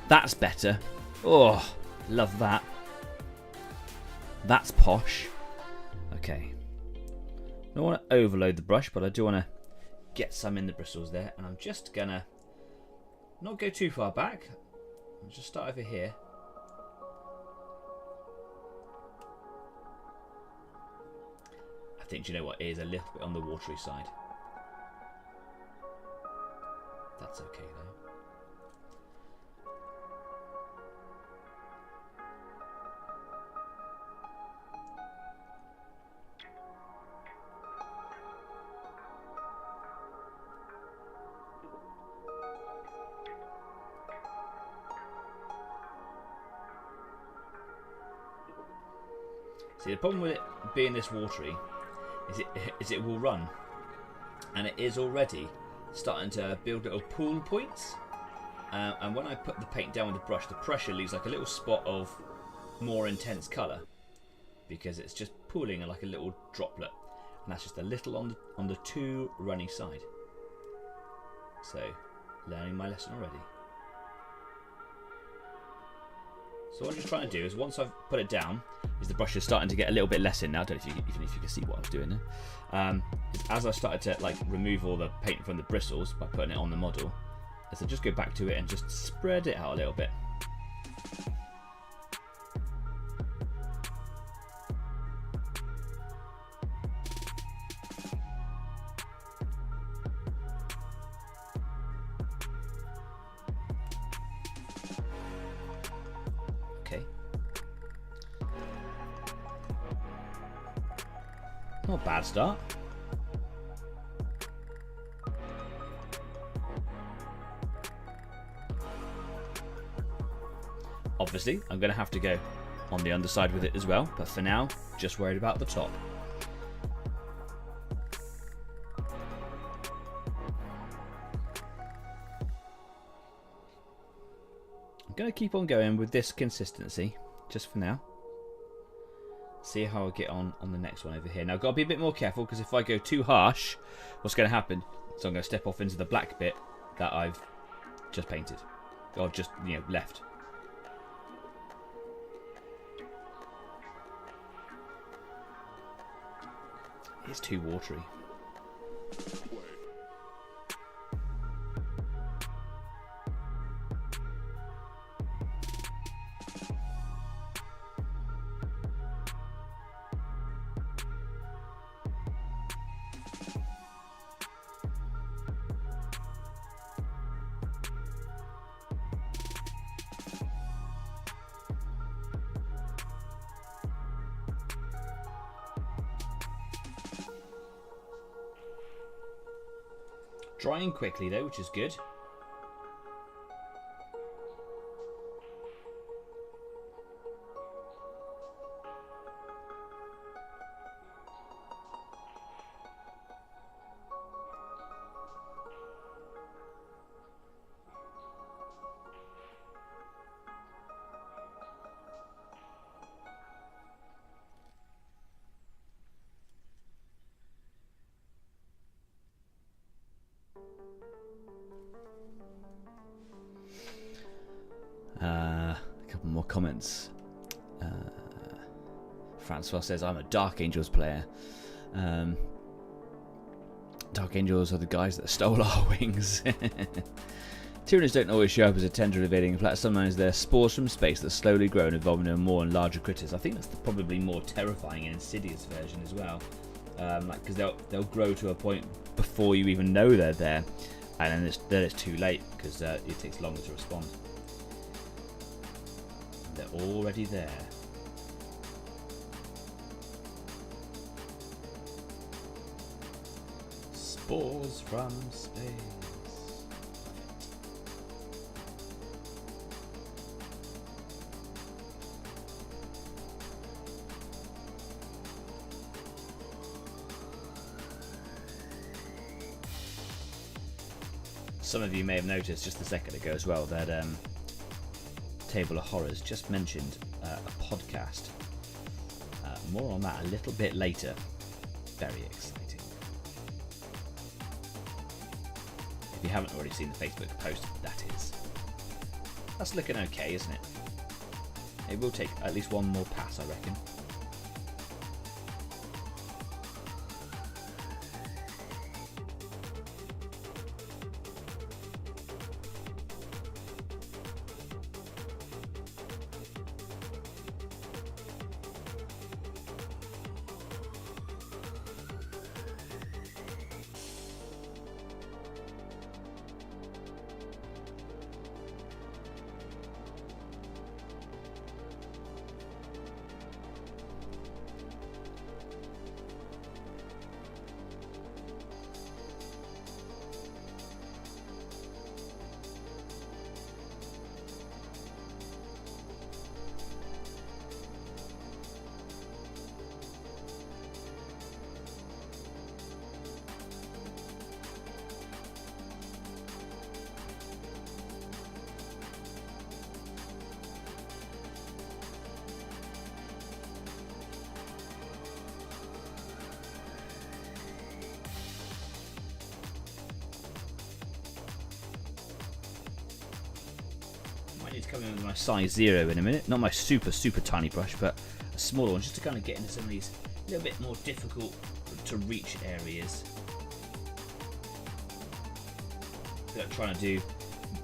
That's better. Oh, love that. That's posh. Okay. I don't want to overload the brush, but I do want to get some in the bristles there. And I'm just going to not go too far back. I'll just start over here. I think, do you know what, it is a little bit on the watery side. That's okay though. See, the problem with it being this watery is it will run, and it is already starting to build little pool points. And when I put the paint down with the brush, the pressure leaves like a little spot of more intense colour because it's just pooling like a little droplet, and that's just a little on the too runny side. So, learning my lesson already. So what I'm just trying to do is, once I've put it down, is the brush is starting to get a little bit less in now. I don't know even if you can see what I was doing there. As I started to like remove all the paint from the bristles by putting it on the model, as I just go back to it and just spread it out a little bit. Not a bad start. Obviously, I'm going to have to go on the underside with it as well, but for now, just worried about the top. I'm going to keep on going with this consistency, just for now. See how I get on the next one over here. Now I've got to be a bit more careful, because if I go too harsh, what's going to happen? So I'm going to step off into the black bit, that I've just painted, or just left. It's too watery. Drying quickly though, which is good. A couple more comments. Francois says, I'm a Dark Angels player. Dark Angels are the guys that stole our wings. Tyranids don't always show up as a tendril evading plat. Sometimes they're spores from space that slowly grow and evolve into more and larger critters. I think that's probably more terrifying and insidious version as well. Because they'll grow to a point before you even know they're there, and then it's too late because it takes longer to respond. They're already there. Spores from space. Some of you may have noticed just a second ago as well that Table of Horrors just mentioned a podcast. More on that a little bit later. Very exciting. If you haven't already seen the Facebook post, that's looking okay, isn't it? It will take at least one more pass, I reckon. Coming in with my size 0 in a minute, not my super tiny brush, but a smaller one, just to kind of get into some of these little bit more difficult to reach areas. Without trying to do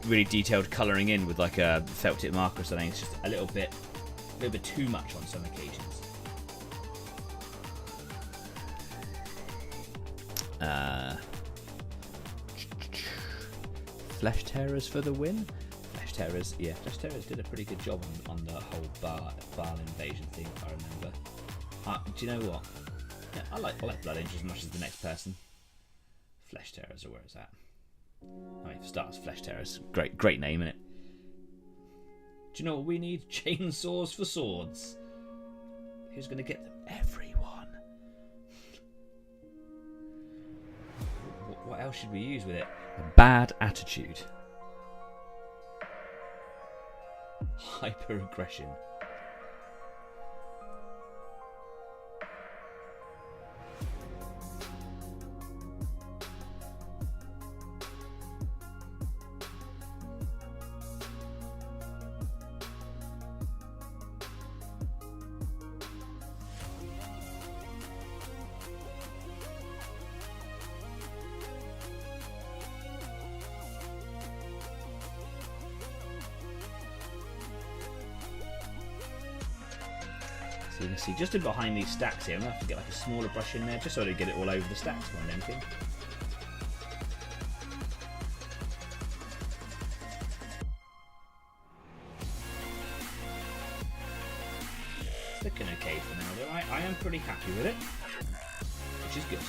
really detailed colouring in with like a felt tip marker or something. It's just a little bit too much on some occasions. Flesh Terrors for the win. Flesh Terrors did a pretty good job on the whole Baal invasion thing, if I remember. Do you know what? Yeah, I like Blood Angels as much as the next person. Flesh Terrors are where it's at. I mean, for starters, Flesh Terrors, great name, innit? Do you know what we need? Chainsaws for swords. Who's going to get them? Everyone. What else should we use with it? A bad attitude. Hyper-aggression. So you can see just in behind these stacks here, I'm going to have to get like a smaller brush in there just so I don't get it all over the stacks more than anything. It's looking okay for now though. I am pretty happy with it, which is good.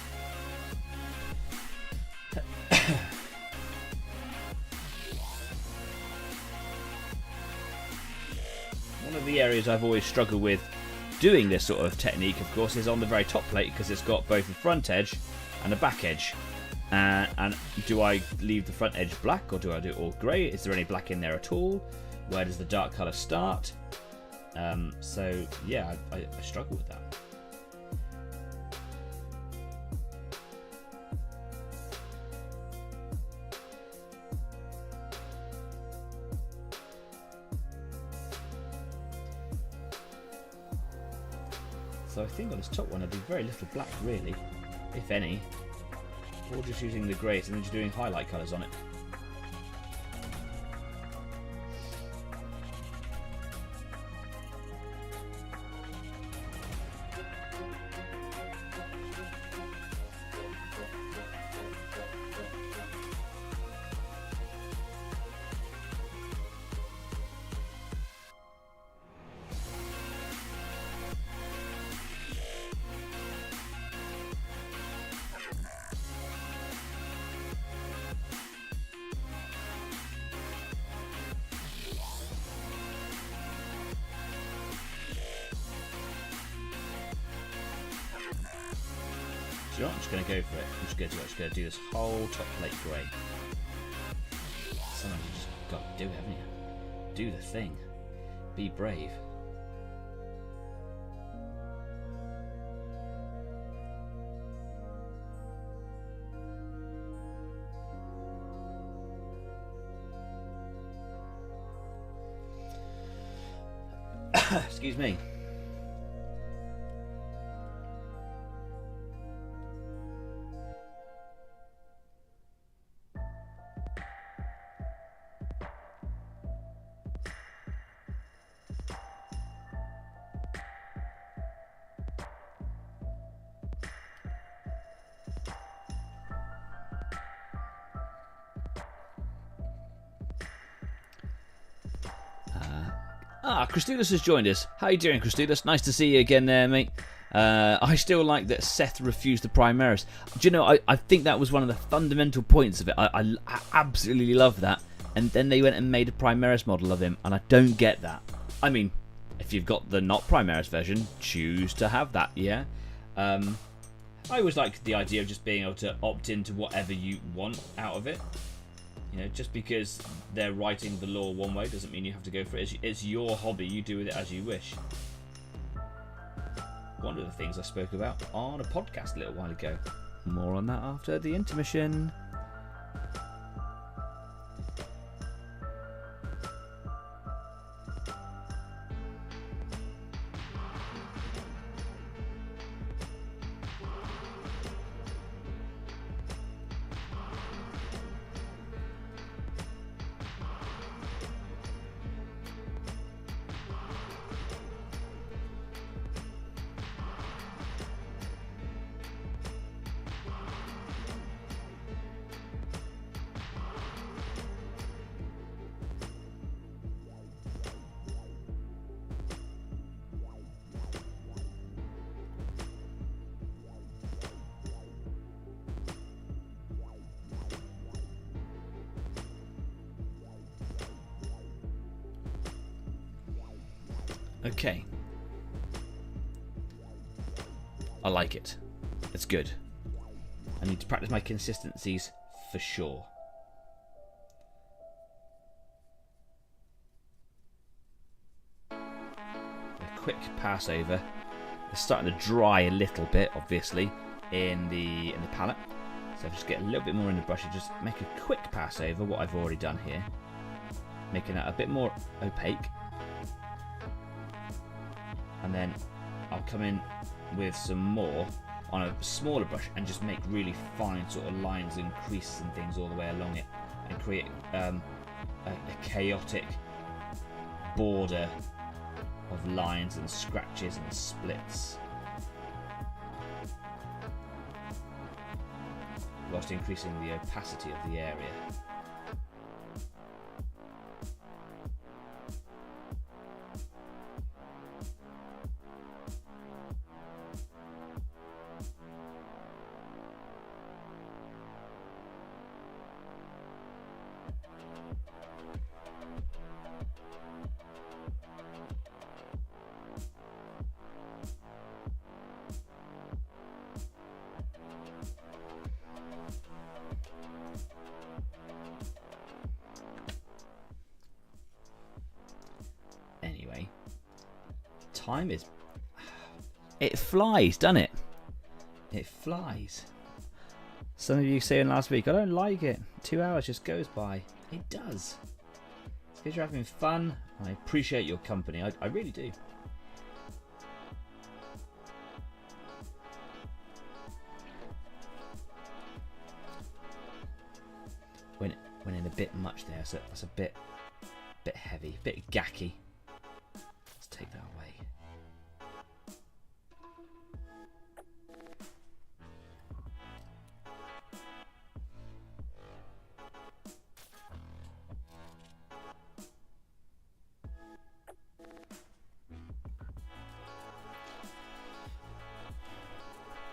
One of the areas I've always struggled with doing this sort of technique, of course, is on the very top plate because it's got both a front edge and a back edge. And do I leave the front edge black or do I do it all grey? Is there any black in there at all? Where does the dark colour start? So yeah, I struggle with that. So I think on this top one I do very little black really, if any, or just using the greys and then just doing highlight colours on it. So I'm just going to go for it. I'm just going to do this whole top plate grey. Sometimes you just got to do it, haven't you? Do the thing. Be brave. Excuse me. Christudus has joined us. How you doing, Christudus? Nice to see you again there, mate. I still like that Seth refused the Primaris. Do you know, I think that was one of the fundamental points of it. I absolutely love that. And then they went and made a Primaris model of him, and I don't get that. I mean, if you've got the not Primaris version, choose to have that, yeah? I always like the idea of just being able to opt into whatever you want out of it. You know, just because they're writing the lore one way doesn't mean you have to go for it. It's your hobby. You do with it as you wish. One of the things I spoke about on a podcast a little while ago. More on that after the intermission. Okay. I like it. It's good. I need to practice my consistencies for sure. A quick pass over. It's starting to dry a little bit, obviously, in the palette. So I'll just get a little bit more in the brush and just make a quick pass over what I've already done here. Making that a bit more opaque. And then I'll come in with some more on a smaller brush and just make really fine sort of lines and creases and things all the way along it and create a chaotic border of lines and scratches and splits, whilst increasing the opacity of the area. Anyway, time is... It flies, doesn't it? It flies. Some of you saying last week, I don't like it. 2 hours just goes by. It does. It's because you're having fun. I appreciate your company. I really do. Went in a bit much there. So that's a bit heavy, a bit gacky. Let's take that away.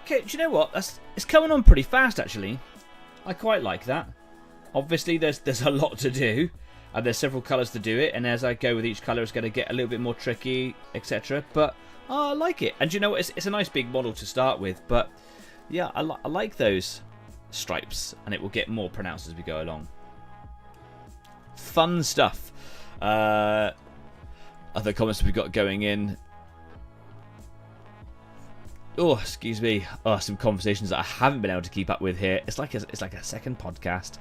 Okay, do you know what? It's coming on pretty fast, actually. I quite like that. Obviously, there's a lot to do, and there's several colours to do it, and as I go with each colour, it's going to get a little bit more tricky, etc. But I like it. And do you know what? It's a nice big model to start with, but yeah, I like those stripes, and it will get more pronounced as we go along. Fun stuff. Other comments we've got going in. Oh, excuse me. Oh, some conversations that I haven't been able to keep up with here. It's like a second podcast.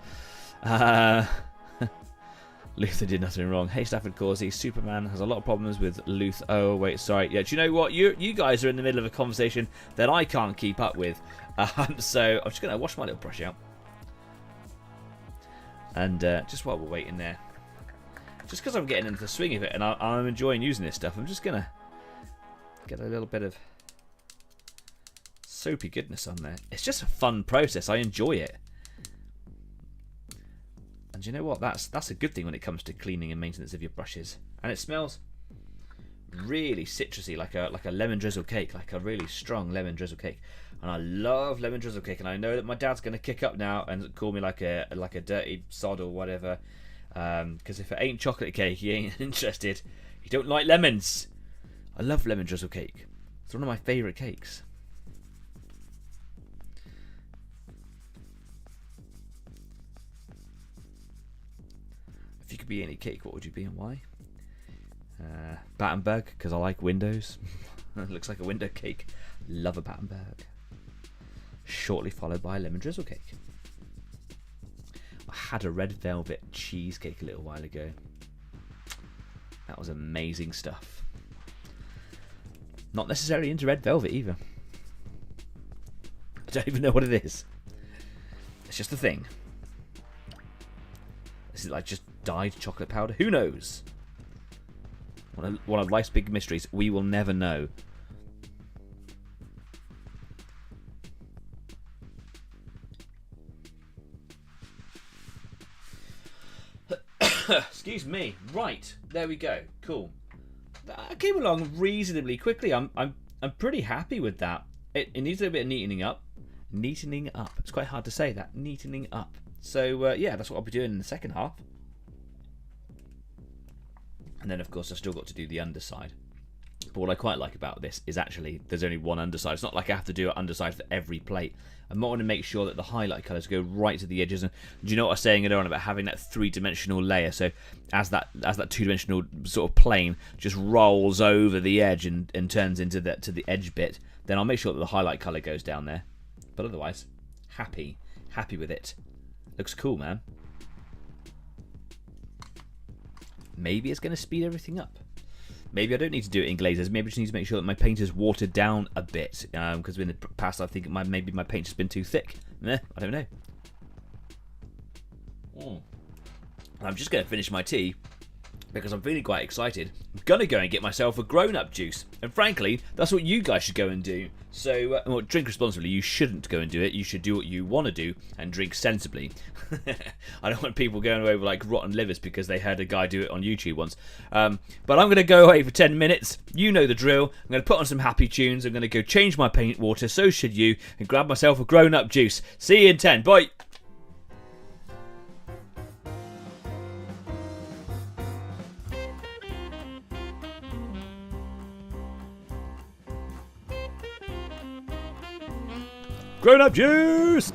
Luther did nothing wrong. Hey, Stafford Causey. Superman has a lot of problems with Luther. Oh, wait, sorry. Yeah, do you know what? You guys are in the middle of a conversation that I can't keep up with. So I'm just going to wash my little brush out. And just while we're waiting there, just because I'm getting into the swing of it and I'm enjoying using this stuff, I'm just going to get a little bit of soapy goodness on there. It's just a fun process. I enjoy it. And you know what? That's a good thing when it comes to cleaning and maintenance of your brushes. And it smells really citrusy, like a lemon drizzle cake, like a really strong lemon drizzle cake. And I love lemon drizzle cake. And I know that my dad's going to kick up now and call me like a dirty sod or whatever. Because if it ain't chocolate cake, he ain't interested. He don't like lemons. I love lemon drizzle cake. It's one of my favourite cakes. If you could be any cake, what would you be and why? Battenberg, because I like windows. It looks like a window cake. Love a Battenberg. Shortly followed by a lemon drizzle cake. I had a red velvet cheesecake a little while ago. That was amazing stuff. Not necessarily into red velvet either. I don't even know what it is. It's just a thing. Is it like just dyed chocolate powder? Who knows? One of life's big mysteries. We will never know. Excuse me. Right, there we go. Cool. That came along reasonably quickly. I'm pretty happy with that. It needs a little bit of neatening up. Neatening up. It's quite hard to say that. Neatening up. So, yeah, that's what I'll be doing in the second half. And then, of course, I've still got to do the underside. But what I quite like about this is actually there's only one underside. It's not like I have to do an underside for every plate. I might want to make sure that the highlight colours go right to the edges. And do you know what I was saying earlier on about having that three-dimensional layer? So as that two-dimensional sort of plane just rolls over the edge and turns into the edge bit, then I'll make sure that the highlight colour goes down there. But otherwise, happy with it. Looks cool, man. Maybe it's going to speed everything up. Maybe I don't need to do it in glazes. Maybe I just need to make sure that my paint is watered down a bit. Because in the past I think maybe my paint has been too thick. I don't know. I'm just going to finish my tea because I'm feeling quite excited. I'm going to go and get myself a grown-up juice. And frankly, that's what you guys should go and do. So, well, drink responsibly. You shouldn't go and do it. You should do what you want to do and drink sensibly. I don't want people going away with like rotten livers because they heard a guy do it on YouTube once. But I'm going to go away for 10 minutes. You know the drill. I'm going to put on some happy tunes. I'm going to go change my paint water. So should you. And grab myself a grown-up juice. See you in 10. Bye. Grown-up juice!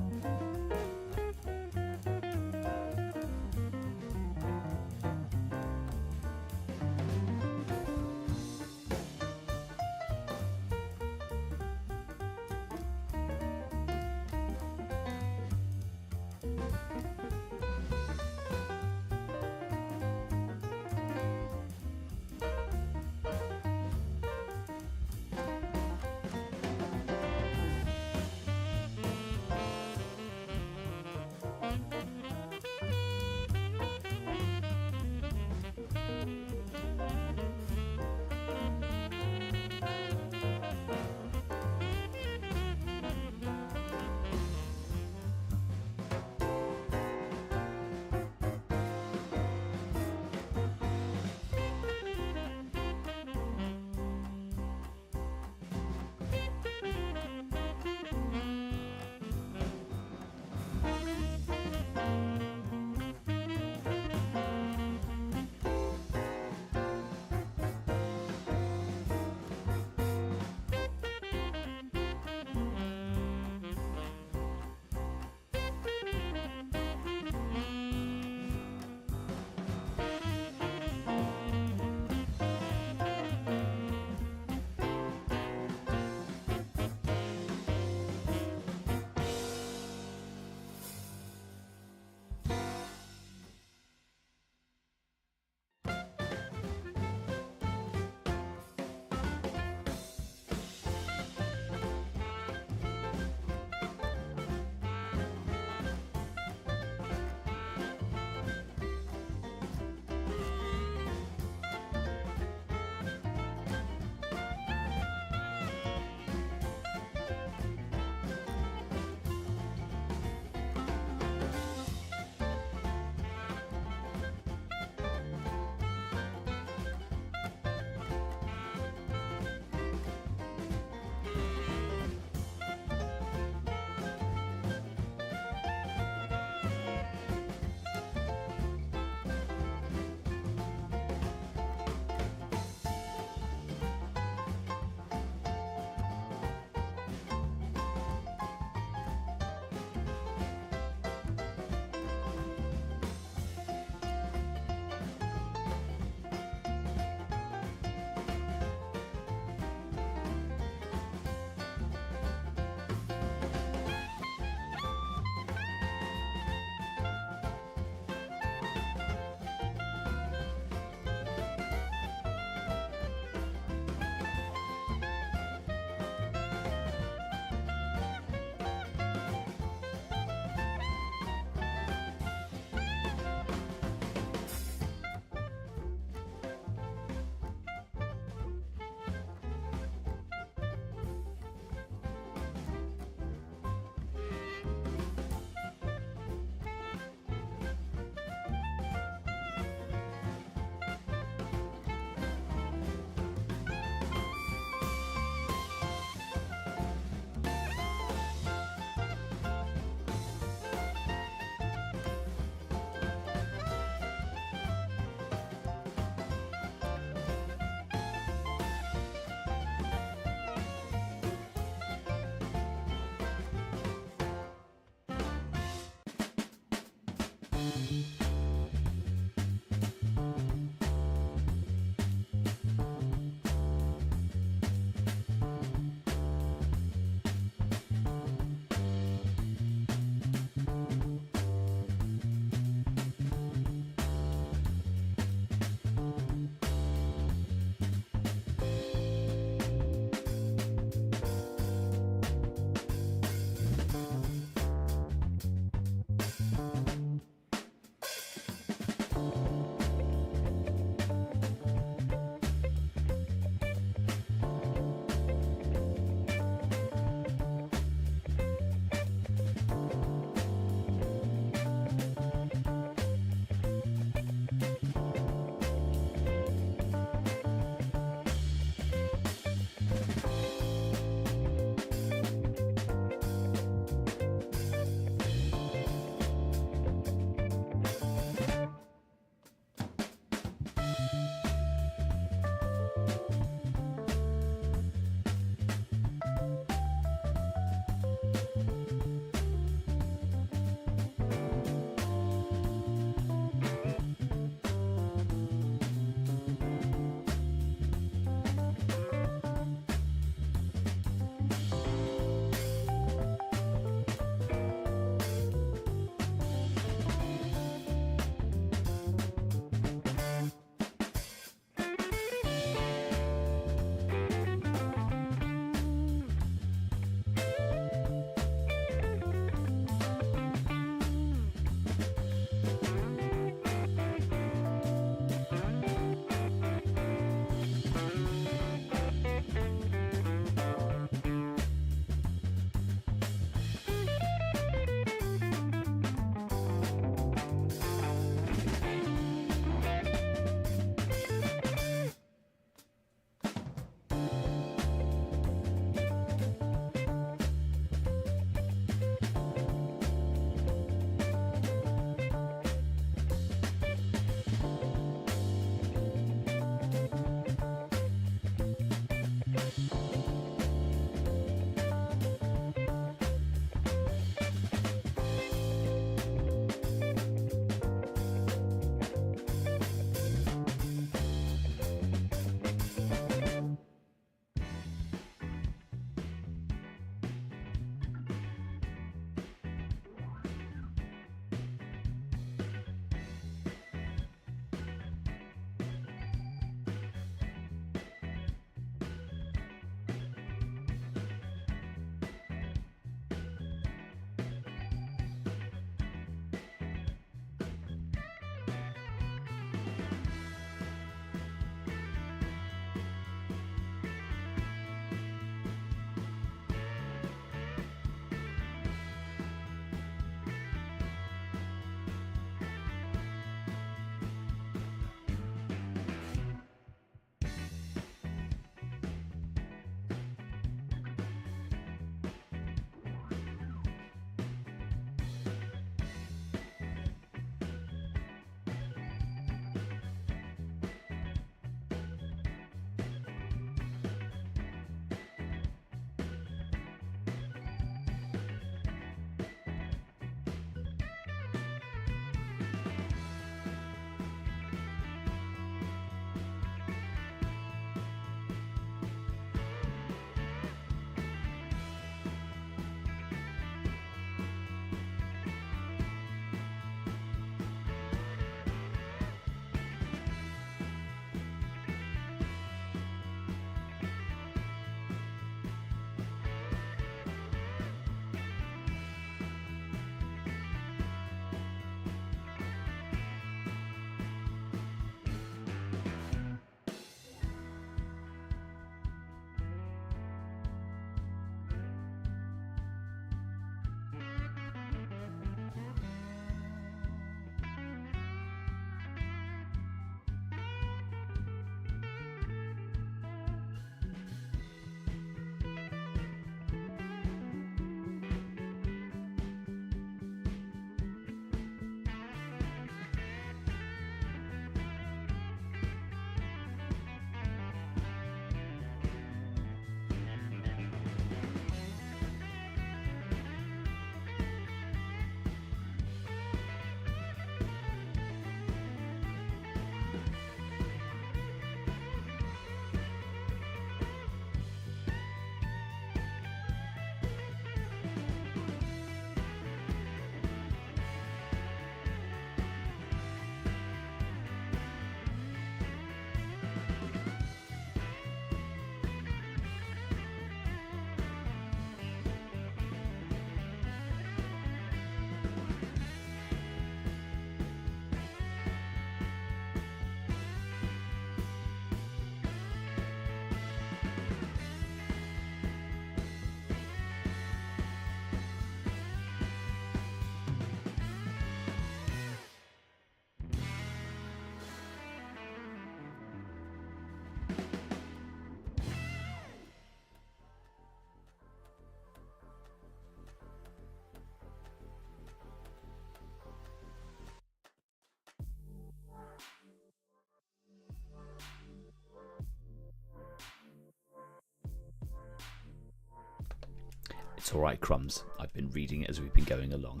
It's all right, Crumbs. I've been reading it as we've been going along.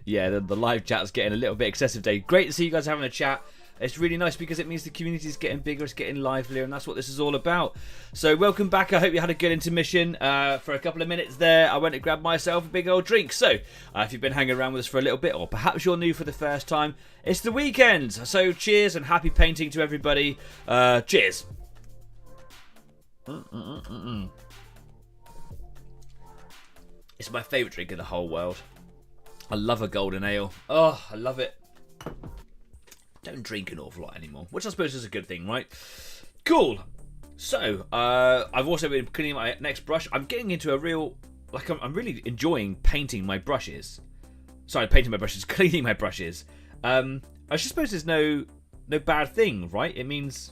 Yeah, the live chat's getting a little bit excessive today. Great to see you guys having a chat. It's really nice because it means the community is getting bigger, it's getting livelier, and that's what this is all about. So welcome back. I hope you had a good intermission. For a couple of minutes there, I went to grab myself a big old drink. So if you've been hanging around with us for a little bit, or perhaps you're new for the first time, it's the weekend. So cheers and happy painting to everybody. Cheers. It's my favourite drink in the whole world. I love a golden ale. Oh, I love it. Don't drink an awful lot anymore, which I suppose is a good thing, right? Cool. So, I've also been cleaning my next brush. I'm getting into a real... I'm really enjoying painting my brushes. Sorry, painting my brushes, cleaning my brushes. I just suppose there's no bad thing, right? It means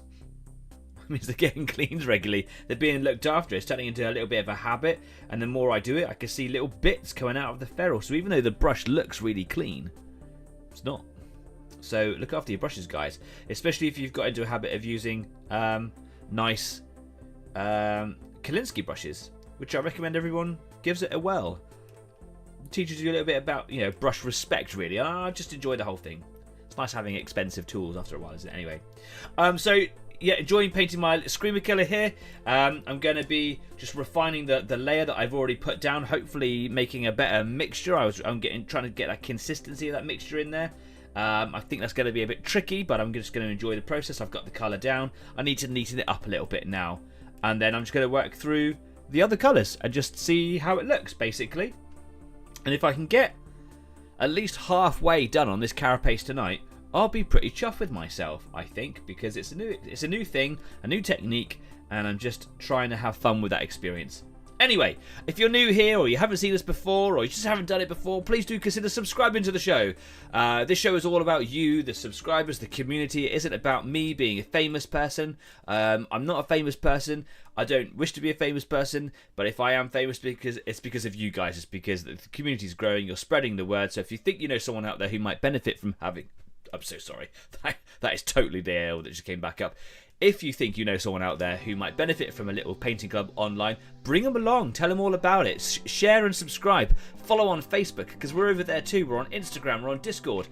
they're getting cleaned regularly. They're being looked after. It's turning into a little bit of a habit. And the more I do it, I can see little bits coming out of the ferrule. So even though the brush looks really clean, it's not. So look after your brushes, guys. Especially if you've got into a habit of using nice Kolinsky brushes, which I recommend everyone gives it a whirl. It teaches you a little bit about, brush respect, really. I just enjoy the whole thing. It's nice having expensive tools after a while, isn't it? Anyway. Yeah, enjoying painting my Screamer Killer here. I'm going to be just refining the layer that I've already put down, hopefully making a better mixture. I'm trying to get that consistency of that mixture in there. I think that's going to be a bit tricky, but I'm just going to enjoy the process. I've got the colour down. I need to neaten it up a little bit now. And then I'm just going to work through the other colours and just see how it looks, basically. And if I can get at least halfway done on this carapace tonight, I'll be pretty chuffed with myself, I think, because it's a new thing, a new technique, and I'm just trying to have fun with that experience. Anyway, if you're new here, or you haven't seen this before, or you just haven't done it before, please do consider subscribing to the show. This show is all about you, the subscribers, the community. It isn't about me being a famous person. I'm not a famous person. I don't wish to be a famous person, but if I am famous, it's because of you guys. It's because the community is growing. You're spreading the word. So if you think you know someone out there who might benefit from having... I'm so sorry. That is totally the ale that just came back up. If you think you know someone out there who might benefit from a little painting club online, bring them along. Tell them all about it. Share and subscribe. Follow on Facebook, because we're over there too. We're on Instagram. We're on Discord.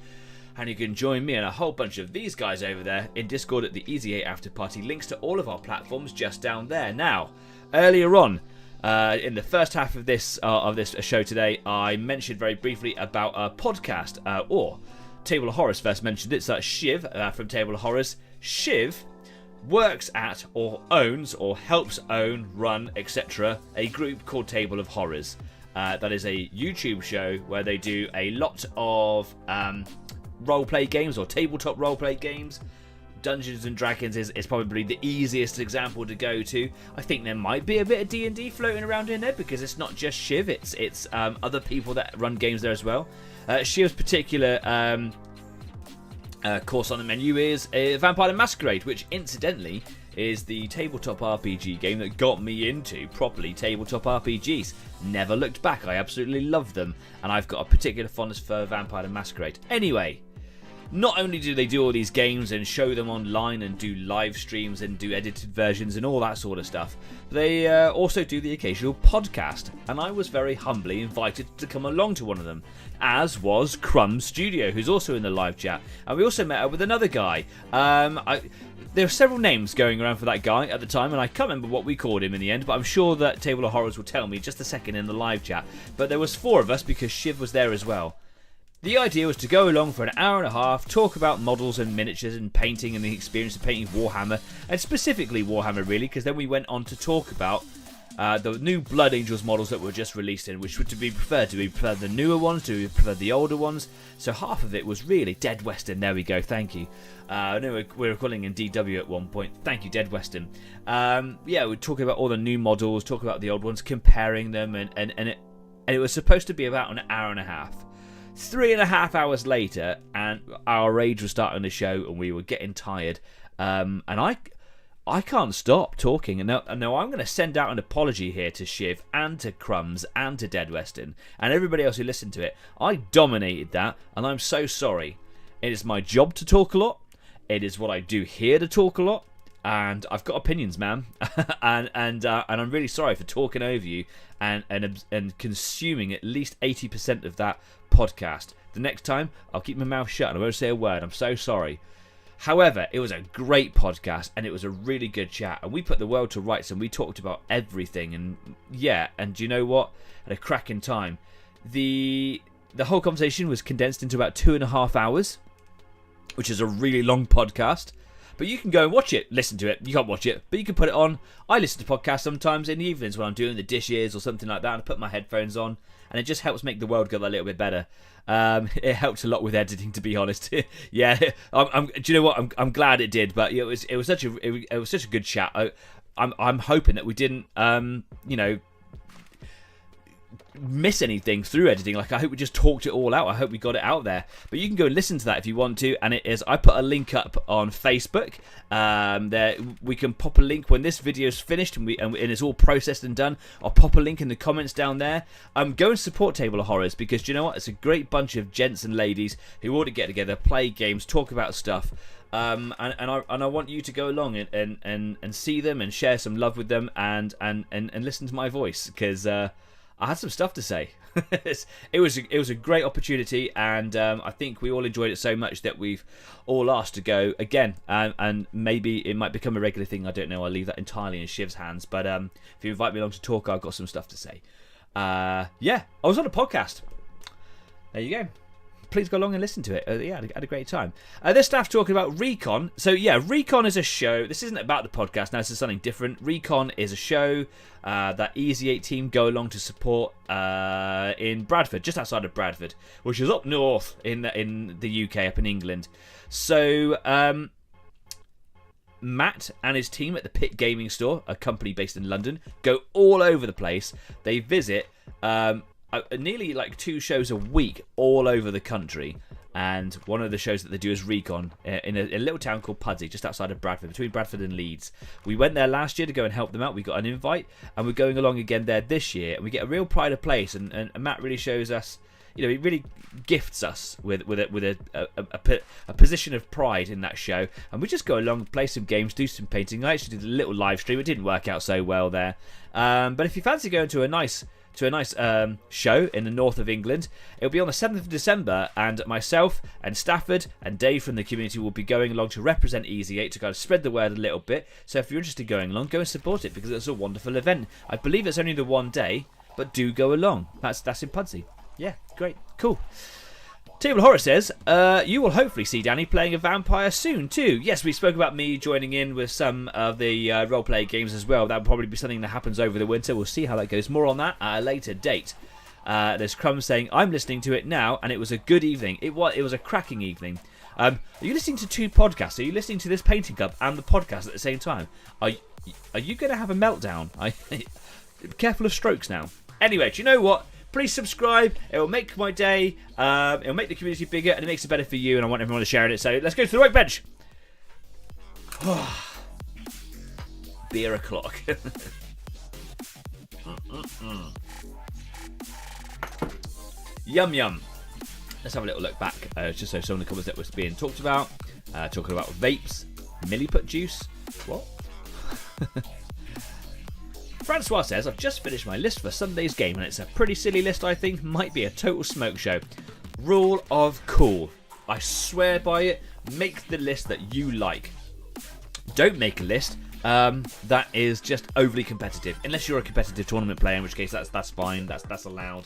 And you can join me and a whole bunch of these guys over there in Discord at the Easy 8 After Party. Links to all of our platforms just down there. Now, earlier on, in the first half of this show today, I mentioned very briefly about a podcast, or Table of Horrors first mentioned it. So that's Shiv from Table of Horrors. Shiv works at, or owns, or helps own, run, etc. a group called Table of Horrors. That is a YouTube show where they do a lot of roleplay games, or tabletop roleplay games. Dungeons and Dragons is probably the easiest example to go to. I think there might be a bit of D&D floating around in there, because it's not just Shiv, it's other people that run games there as well. Shiv's particular course on the menu is Vampire the Masquerade, which incidentally is the tabletop RPG game that got me into properly tabletop RPGs. Never looked back. I absolutely love them, and I've got a particular fondness for Vampire the Masquerade. Anyway, not only do they do all these games and show them online and do live streams and do edited versions and all that sort of stuff, they also do the occasional podcast, and I was very humbly invited to come along to one of them, as was Crumb Studio, who's also in the live chat. And we also met up with another guy. There are several names going around for that guy at the time, and I can't remember what we called him in the end, but I'm sure that Table of Horrors will tell me just a second in the live chat. But there was 4 of us because Shiv was there as well. The idea was to go along for an hour and a half, talk about models and miniatures and painting and the experience of painting Warhammer, and specifically Warhammer really, because then we went on to talk about the new Blood Angels models that were just released in, which would to be preferred. Do we prefer the newer ones? Do we prefer the older ones? So half of it was really Dead Western. There we go, thank you. No, we were calling in DW at one point. Thank you, Dead Western. Yeah, we're talking about all the new models, talking about the old ones, comparing them, and it was supposed to be about an hour and a half. 3.5 hours later, and our rage was starting to show, and we were getting tired. And I can't stop talking. And now I'm going to send out an apology here to Shiv and to Crumbs and to Dead Western and everybody else who listened to it. I dominated that, and I'm so sorry. It is my job to talk a lot. It is what I do here to talk a lot. and I've got opinions, man, and I'm really sorry for talking over you and consuming at least 80% of that podcast. The next time, I'll keep my mouth shut and I won't say a word. I'm so sorry. However, it was a great podcast and it was a really good chat, and we put the world to rights and we talked about everything, and do you know what? At a cracking time. The whole conversation was condensed into about 2.5 hours, which is a really long podcast. But you can go and watch it, listen to it. You can't watch it, but you can put it on. I listen to podcasts sometimes in the evenings when I'm doing the dishes or something like that, and I put my headphones on, and it just helps make the world go a little bit better. It helped a lot with editing, to be honest. Yeah, do you know what? I'm glad it did, but it was such a good chat. I'm hoping that we didn't miss anything through editing. Like, I hope we just talked it all out. I hope we got it out there. But you can go and listen to that if you want to, and I put a link up on Facebook. There we can pop a link when this video is finished and it's all processed and done. I'll pop a link in the comments down there. Go and support Table of Horrors, because do you know what? It's a great bunch of gents and ladies who ought to get together, play games, talk about stuff. And I want you to go along and see them and share some love with them and listen to my voice, because I had some stuff to say. It was a great opportunity, and I think we all enjoyed it so much that we've all asked to go again, and maybe it might become a regular thing. I don't know. I'll leave that entirely in Shiv's hands. But if you invite me along to talk, I've got some stuff to say. I was on a podcast. There you go. Please go along and listen to it. I had a great time. There's staff talking about Recon. So yeah, Recon is a show. This isn't about the podcast now. This is something different. Recon is a show that Easy 8 team go along to support in Bradford, just outside of Bradford, which is up north in the UK, up in England. So Matt and his team at the Pit Gaming Store, a company based in London, go all over the place. They visit nearly like 2 shows a week all over the country, and one of the shows that they do is Recon in a little town called Pudsey, just outside of Bradford, between Bradford and Leeds. We went there last year to go and help them out. We got an invite, and we're going along again there this year, and we get a real pride of place, and Matt really shows us, he really gifts us with a position of pride in that show, and we just go along, play some games, do some painting. I actually did a little live stream. It didn't work out so well there, but if you fancy going to a nice show in the north of England, it'll be on the 7th of December, and myself and Stafford and Dave from the community will be going along to represent Easy 8 to kind of spread the word a little bit. So if you're interested in going along, go and support it, because it's a wonderful event. I believe it's only the one day, but do go along. That's in Pudsey. Yeah, great, cool. Table of Horror says, you will hopefully see Danny playing a vampire soon too. Yes, we spoke about me joining in with some of the roleplay games as well. That will probably be something that happens over the winter. We'll see how that goes. More on that at a later date. There's Crumb saying, I'm listening to it now, and it was a good evening. It was a cracking evening. Are you listening to 2 podcasts? Are you listening to this painting club and the podcast at the same time? Are you going to have a meltdown? Be careful of strokes now. Anyway, do you know what? Please subscribe. It will make my day. It will make the community bigger, and it makes it better for you, and I want everyone to share it. So let's go to the workbench. Beer o'clock. Yum yum. Let's have a little look back, just so some of the comments that was being talked about. Talking about vapes, milliput juice. What? Francois says, I've just finished my list for Sunday's game, and it's a pretty silly list, I think. Might be a total smoke show. Rule of cool. I swear by it. Make the list that you like. Don't make a list that is just overly competitive. Unless you're a competitive tournament player, in which case that's fine. That's allowed.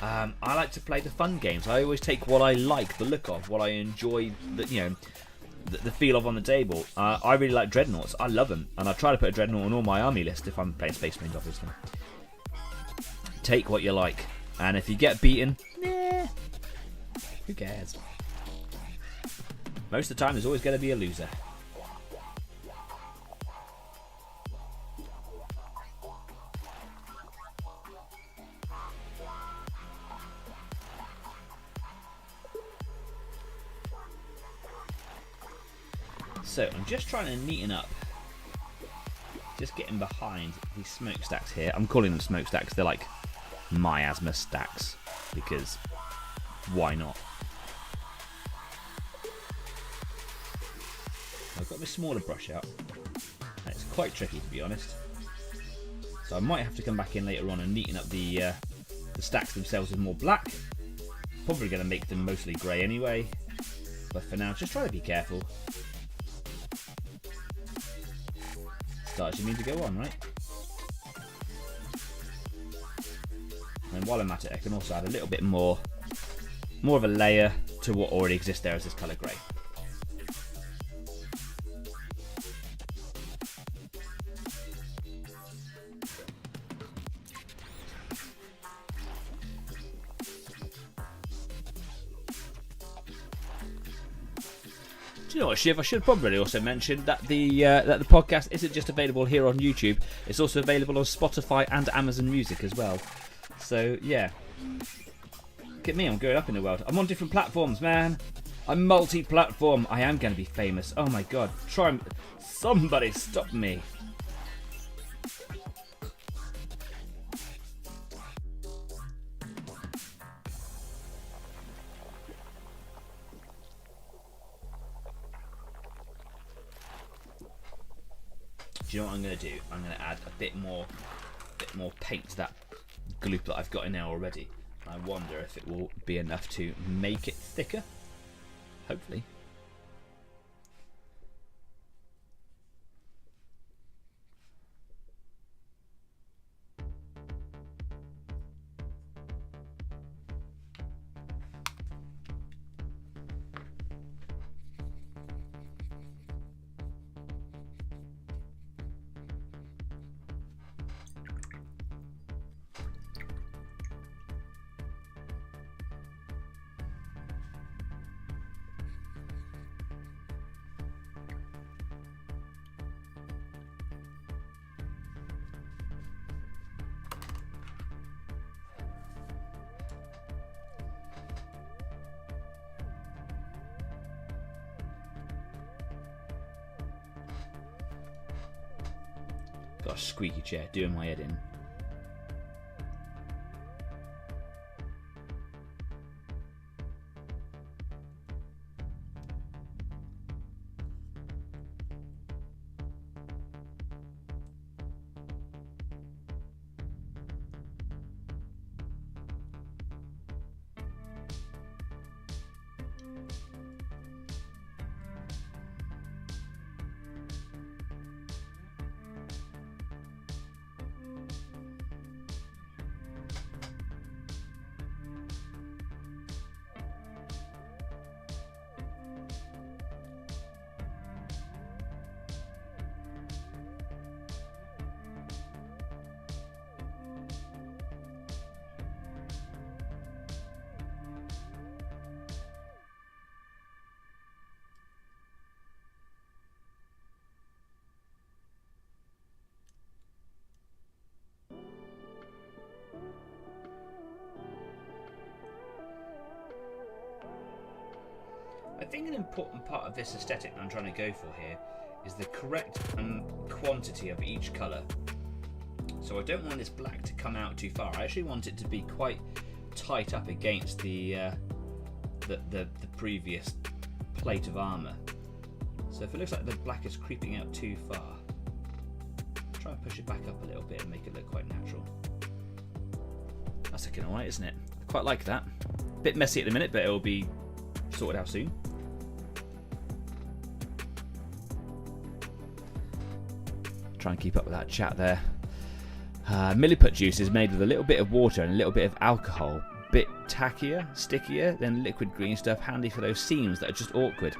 I like to play the fun games. I always take what I like the look of, what I enjoy, the feel of on the table. I really like dreadnoughts. I love them, and I try to put a dreadnought on all my army list if I'm playing Space Marines, obviously. Take what you like, and if you get beaten, who cares? Most of the time, there's always going to be a loser. So I'm just trying to neaten up, just getting behind these smokestacks here. I'm calling them smokestacks. They're like miasma stacks, because why not? I've got my smaller brush out. quite tricky, to be honest. So I might have to come back in later on and neaten up the stacks themselves with more black. Probably going to make them mostly grey anyway. But for now, just try to be careful. Starts you mean to go on, right? And while I'm at it, I can also add a little bit more of a layer to what already exists there as this colour grey. You know what, Shiv? I should probably also mention that the podcast isn't just available here on YouTube. It's also available on Spotify and Amazon Music as well. So yeah, look at me. I'm going up in the world. I'm on different platforms, man. I'm multi-platform. I am going to be famous. Oh my god! Somebody stop me. Do you know what I'm going to do? I'm going to add a bit more paint to that gloop that I've got in there already. I wonder if it will be enough to make it thicker. Hopefully. Got a squeaky chair doing my head in. I think an important part of this aesthetic I'm trying to go for here is the correct quantity of each colour. So I don't want this black to come out too far. I actually want it to be quite tight up against the previous plate of armour. So if it looks like the black is creeping out too far, try and push it back up a little bit and make it look quite natural. That's looking alright, isn't it? I quite like that. A bit messy at the minute, but it'll be sorted out soon. Try and keep up with that chat there. Milliput juice is made with a little bit of water and a little bit of alcohol. Bit tackier, stickier than liquid green stuff. Handy for those seams that are just awkward.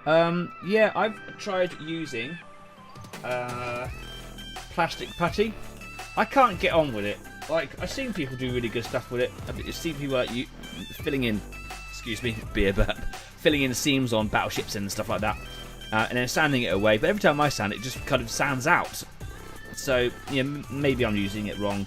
Yeah, I've tried using plastic putty. I can't get on with it. Like, I've seen people do really good stuff with it. I've seen people like filling in, excuse me, beer burp, filling in seams on battleships and stuff like that, and then sanding it away. But every time I sand it, just kind of sands out. So, yeah, maybe I'm using it wrong.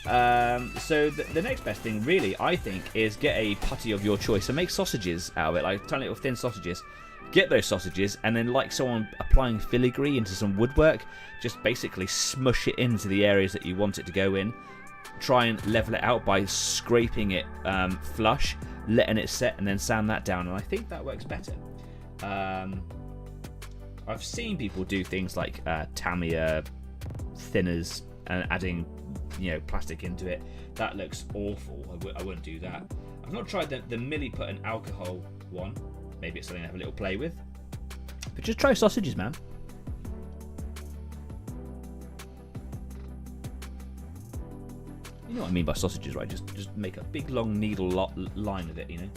So the next best thing, really, I think, is get a putty of your choice and make sausages out of it, like tiny little thin sausages. Get those sausages, and then, like someone applying filigree into some woodwork, just basically smush it into the areas that you want it to go in. Try and level it out by scraping it flush, letting it set, and then sand that down. And I think that works better. I I've seen people do things like Tamiya thinners and adding, you know, plastic into it. That looks awful. I wouldn't do that. I've not tried the milli put an alcohol one. Maybe it's something to have a little play with. But just try sausages, man. You know what I mean by sausages, right? Just make a big long needle line of it, you know.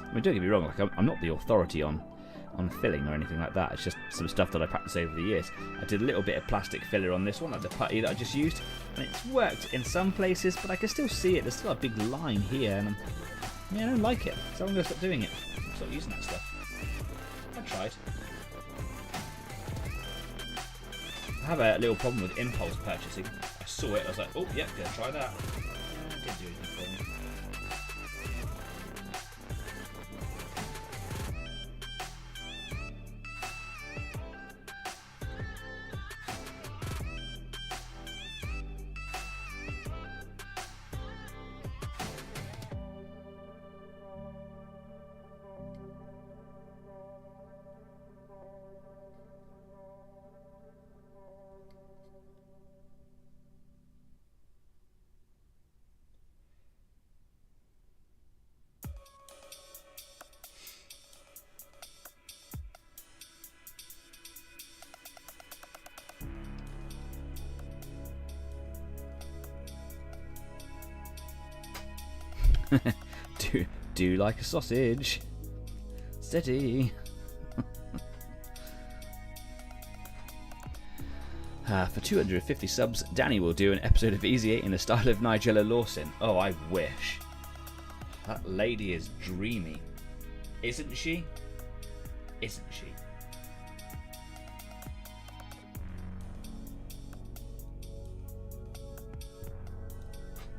I mean, don't get me wrong, like I'm not the authority on filling or anything like that. It's just some stuff that I practiced over the years. I did a little bit of plastic filler on this one, like the putty that I just used, and it's worked in some places, but I can still see it. There's still a big line here, and I don't like it, so I'm going to stop doing it. Stop using that stuff. I tried. I have a little problem with impulse purchasing. I saw it, I was like, oh, yep, gonna try that. Didn't do anything for me. do like a sausage. Steady. For 250 subs, Danny will do an episode of Easy 8 in the style of Nigella Lawson. Oh, I wish. That lady is dreamy. Isn't she? Isn't she?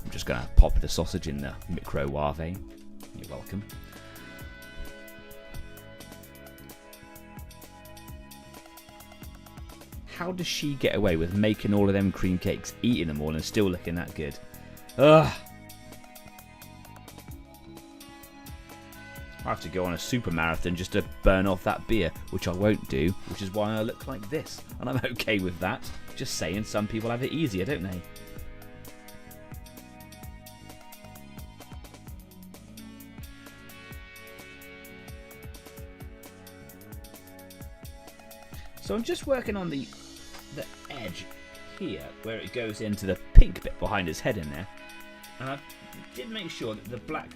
I'm just going to pop the sausage in the microwave. You're welcome. How does she get away with making all of them cream cakes, eating them all, and still looking that good? Ugh. I have to go on a super marathon just to burn off that beer, which I won't do, which is why I look like this. And I'm okay with that. Just saying, some people have it easier, don't they? So I'm just working on the edge here, where it goes into the pink bit behind his head in there. And I did make sure that the black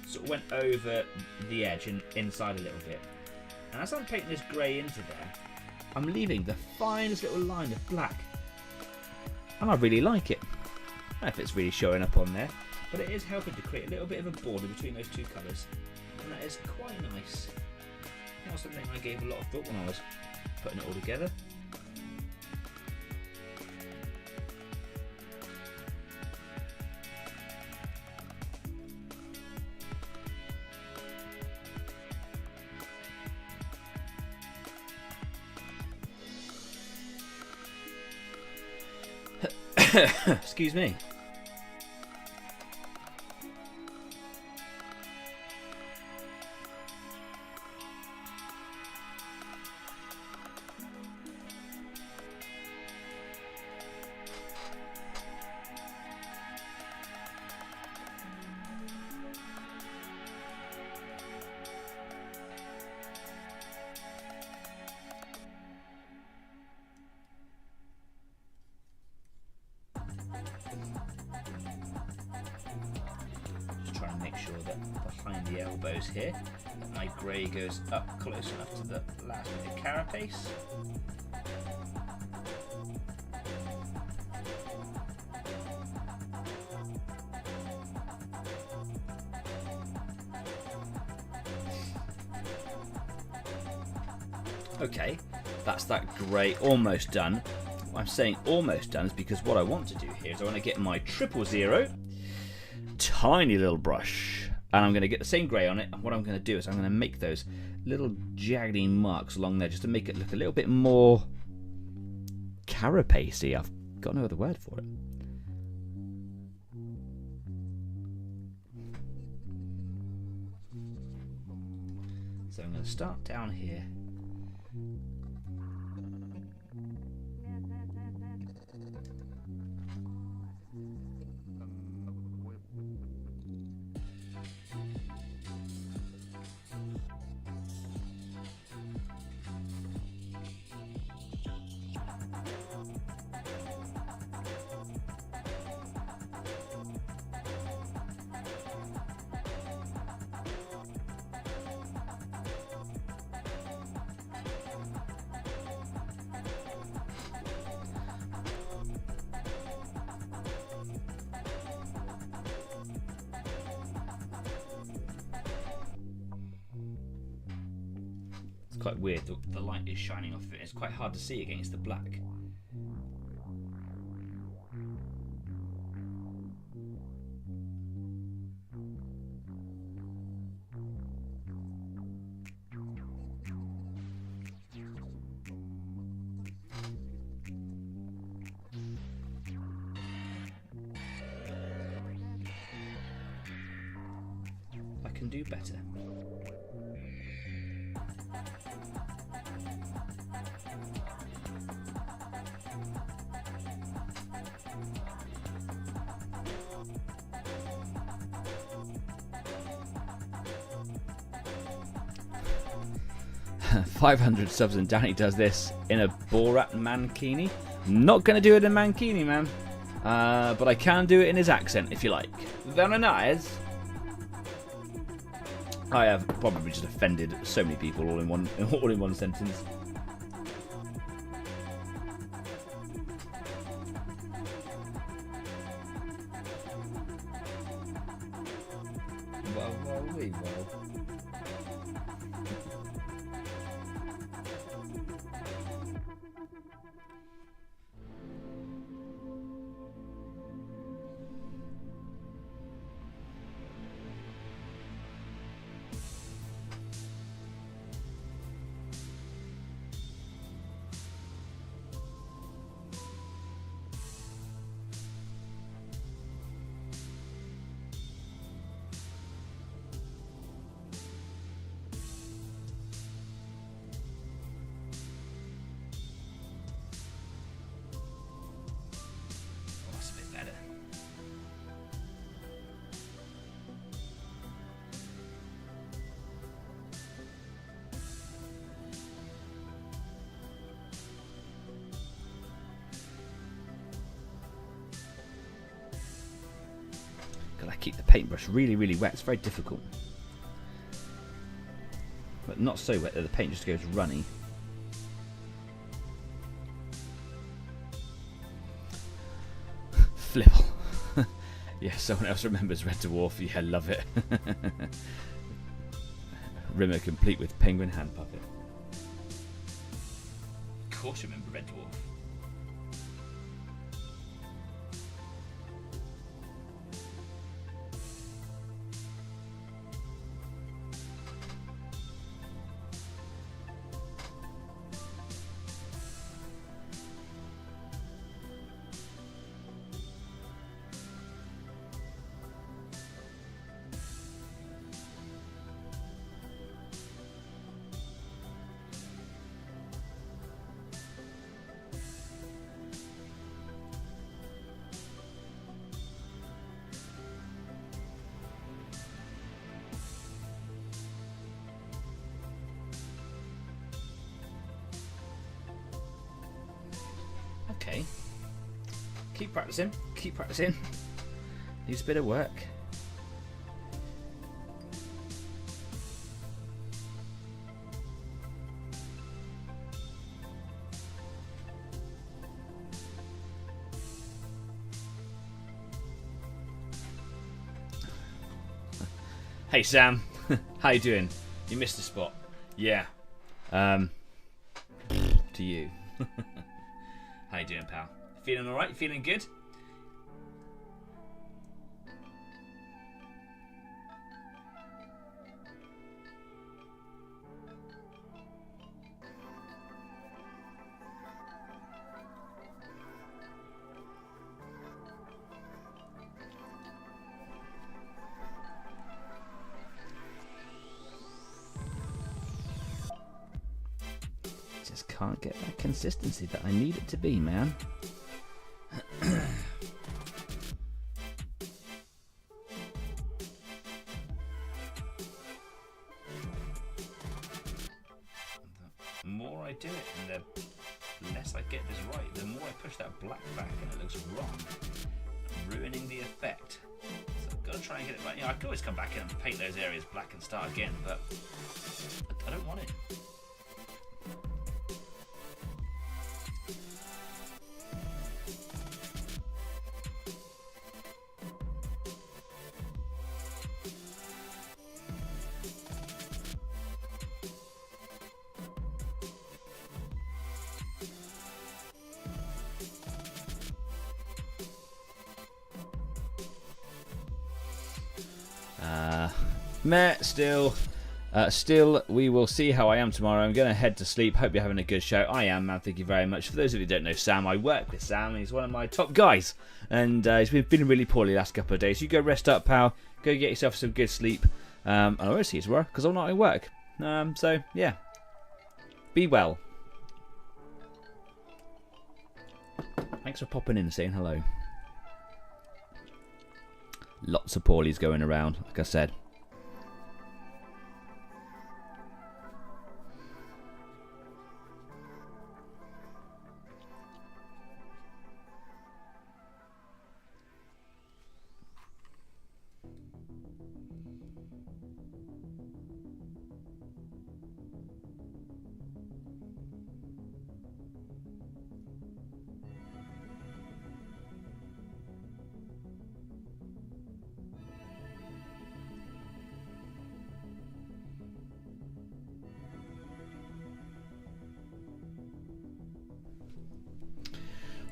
sort of went over the edge and inside a little bit. And as I'm painting this grey into there, I'm leaving the finest little line of black. And I really like it. I don't know if it's really showing up on there, but it is helping to create a little bit of a border between those two colours. And that is quite nice. That was something I gave a lot of thought when I was putting it all together. Excuse me. The elbows here. My grey goes up close enough to the last bit of carapace. Okay, that's that grey almost done. I'm saying almost done is because what I want to do here is I want to get my 000 tiny little brush And I'm going to get the same grey on it, and what I'm going to do is I'm going to make those little jaggedy marks along there just to make it look a little bit more carapacey. I've got no other word for it. So I'm going to start down here. Quite weird, the light is shining off it. It's quite hard to see against the black. I can do better. $500 subs and Danny does this in a Borat mankini. Not going to do it in mankini, man. But I can do it in his accent, if you like. Very nice. I have probably just offended so many people all in one sentence. Well. Gotta keep the paintbrush really, really wet. It's very difficult. But not so wet that the paint just goes runny. Flibble. Yeah, someone else remembers Red Dwarf. Yeah, love it. Rimmer complete with penguin hand puppet. Of course you remember Red Dwarf. Okay. Keep practicing. Keep practicing. Needs a bit of work. Hey Sam, how you doing? You missed a spot. Yeah. To you. How you doing, pal? Feeling alright? Feeling good? can't get that consistency that I need it to be, man. The more I do it and the less I get this right, the more I push that black back and it looks wrong, ruining the effect. So I've got to try and get it right. You know, I could always come back in and paint those areas black and start again, but I don't want it. Still, we will see how I am tomorrow. I'm going to head to sleep. Hope you're having a good show. I am, man. Thank you very much. For those of you who don't know Sam, I work with Sam. He's one of my top guys. And he's been feeling really poorly the last couple of days. You go rest up, pal. Go get yourself some good sleep. I won't see you tomorrow because I'm not at work. So, yeah. Be well. Thanks for popping in and saying hello. Lots of poorlies going around, like I said.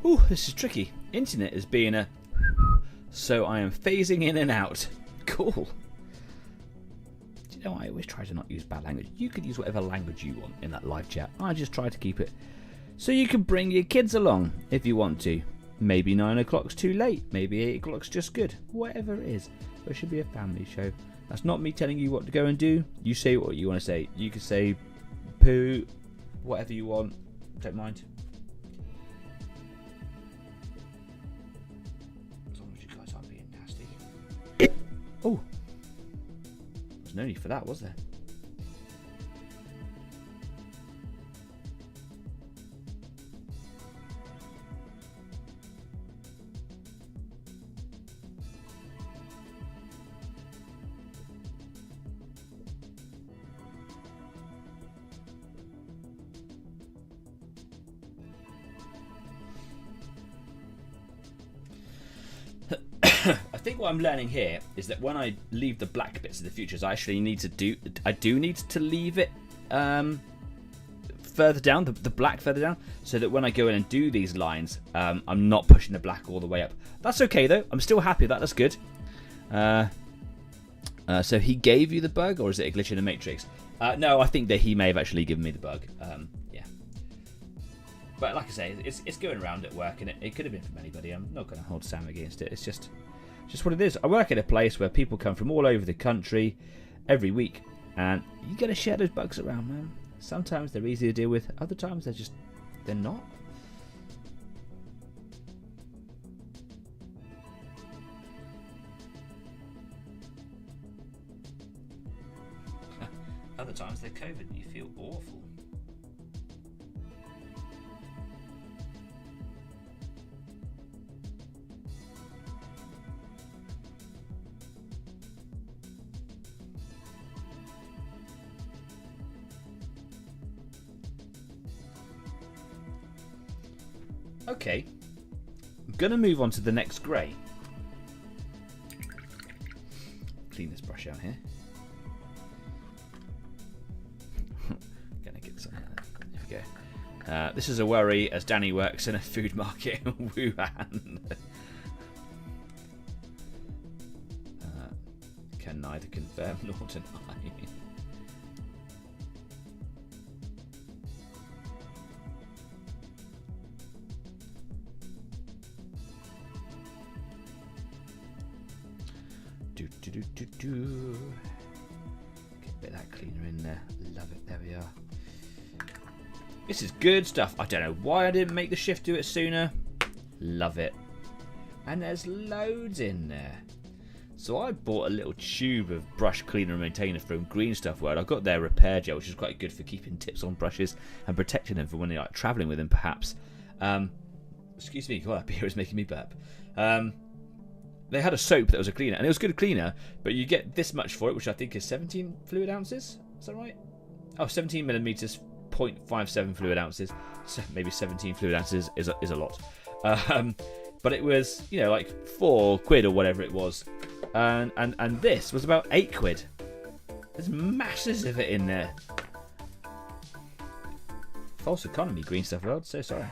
Ooh, this is tricky. Internet is being a... So I am phasing in and out. Cool. Do you know, I always try to not use bad language. You could use whatever language you want in that live chat. I just try to keep it so you can bring your kids along if you want to. Maybe 9 o'clock's too late. Maybe 8 o'clock's just good. Whatever it is. But it should be a family show. That's not me telling you what to go and do. You say what you want to say. You can say poo, whatever you want. Don't mind. Oh, there's no need for that, was there? I think what I'm learning here is that when I leave the black bits of the futures, I actually need to need to leave it further down, the black further down, so that when I go in and do these lines, I'm not pushing the black all the way up. That's okay though. I'm still happy with that. That's good. So he gave you the bug, or is it a glitch in the matrix? No, I think that he may have actually given me the bug. Yeah. But like I say, it's going around at work, and it could have been from anybody. I'm not going to hold Sam against it. It's just what it is. I work at a place where people come from all over the country every week, and you got to share those bugs around, man. Sometimes they're easy to deal with, other times they're not. Other times they're COVID and you feel awful. Okay, I'm going to move on to the next grey. Clean this brush out here. Gonna get some. There we go. This is a worry as Danny works in a food market in Wuhan. Can neither confirm nor deny. Get a bit of that cleaner in there. Love it. There we are. This is good stuff. I don't know why I didn't make the shift do it sooner. Love it. And there's loads in there. So I bought a little tube of brush cleaner and maintainer from Green Stuff World. I've got their repair gel, which is quite good for keeping tips on brushes and protecting them for when you're like travelling with them, perhaps. Excuse me, God, that beer is making me burp. They had a soap that was a cleaner, and it was good cleaner, but you get this much for it, which I think is 17 fluid ounces. Is that right? Oh, 17 millimeters, 0.57 fluid ounces. So maybe 17 fluid ounces is a lot. But it was, you know, like £4 or whatever it was. And this was about £8. There's masses of it in there. False economy, Green Stuff World. So sorry.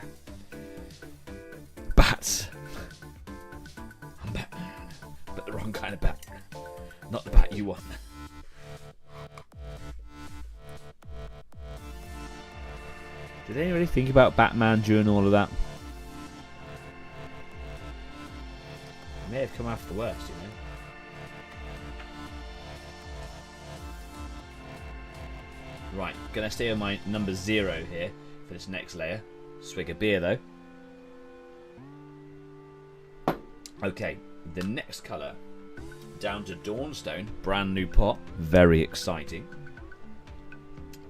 Bats. I'm Batman. But the wrong kind of bat. Not the bat you want. Did anybody think about Batman during all of that? It may have come after the worst, you know. Right, gonna stay on my number 0 here for this next layer. Swig of beer though. Okay, the next colour. Down to Dawnstone, brand new pot. Very exciting.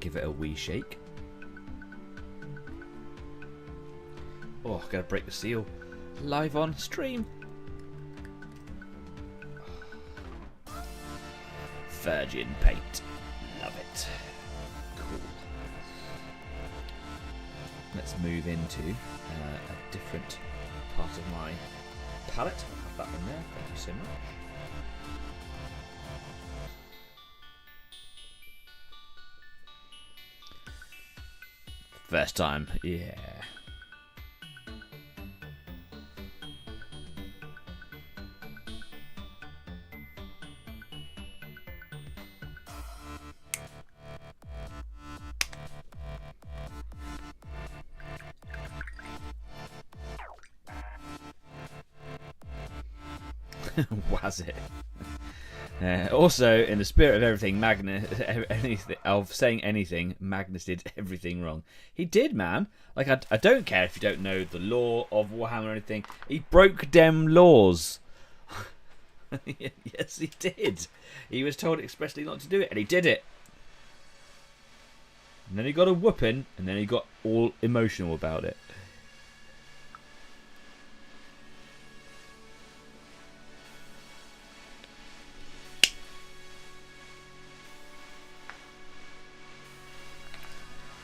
Give it a wee shake. Oh, gotta break the seal. Live on stream. Virgin paint. Love it. Cool. Let's move into a different part of my palette. I'll have that one there. Thank you so much. First time, yeah. Was it? Also, in the spirit of everything, saying anything, Magnus did everything wrong. He did, man. Like, I don't care if you don't know the law of Warhammer or anything. He broke them laws. Yes, he did. He was told expressly not to do it, and he did it. And then he got a whooping, and then he got all emotional about it.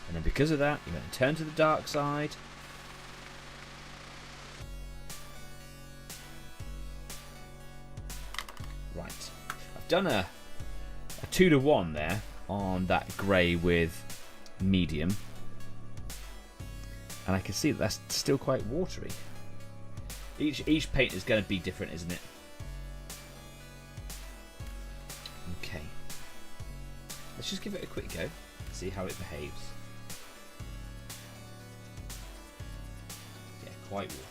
And then because of that, you're going to turn to the dark side. Right. I've done a 2-to-1 there on that grey with medium. And I can see that that's still quite watery. Each paint is going to be different, isn't it? Okay. Let's just give it a quick go. See how it behaves. Quite watery.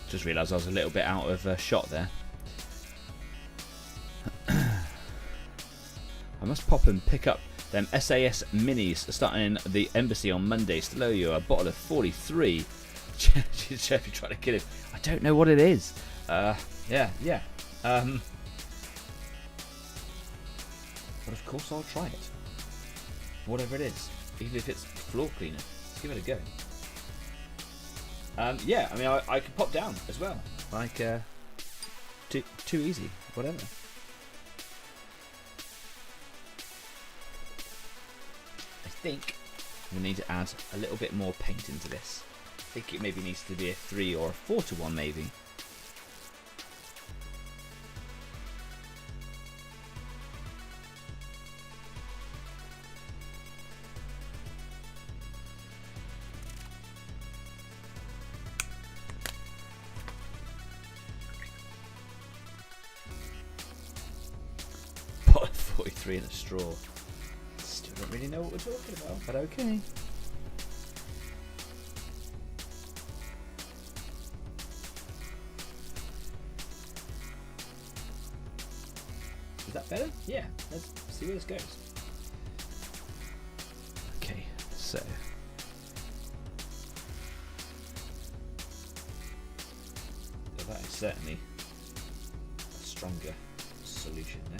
Just realised I was a little bit out of shot there. I must pop and pick up them SAS minis starting in the embassy on Monday. Still owe you a bottle of 43. She's trying to kill him. I don't know what it is. Yeah. But of course I'll try it. Whatever it is. Even if it's floor cleaner. Let's give it a go. Yeah, I mean, I could pop down as well. Like, too easy. Whatever. I think we need to add a little bit more paint into this. I think it maybe needs to be a 3 or a 4-to-1 maybe. Got a 43 in a straw. Still don't really know what we're talking about, but okay. Is that better? Yeah, let's see where this goes. Okay, so that is certainly a stronger solution there.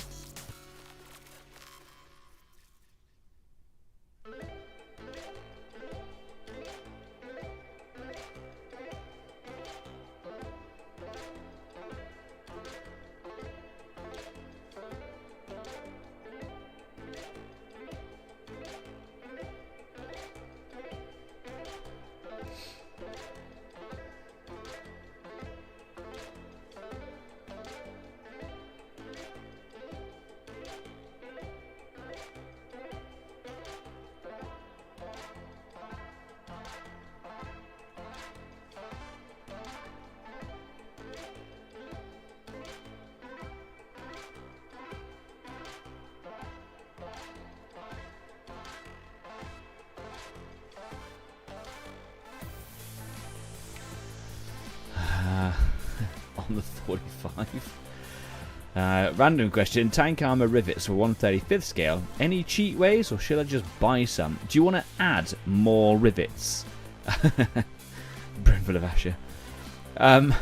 On the 45. Random question. Tank armor rivets for 1/35th scale. Any cheat ways, or should I just buy some? Do you want to add more rivets? Brimful of Asher. Do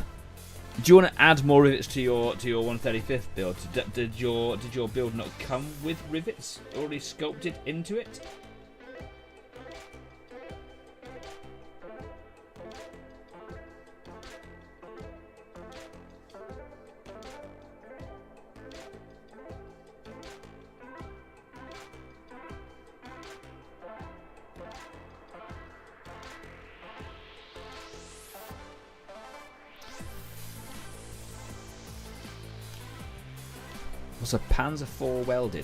you want to add more rivets to your 1/35th build? Did your build not come with rivets already sculpted into it? Was a Panzer IV welded?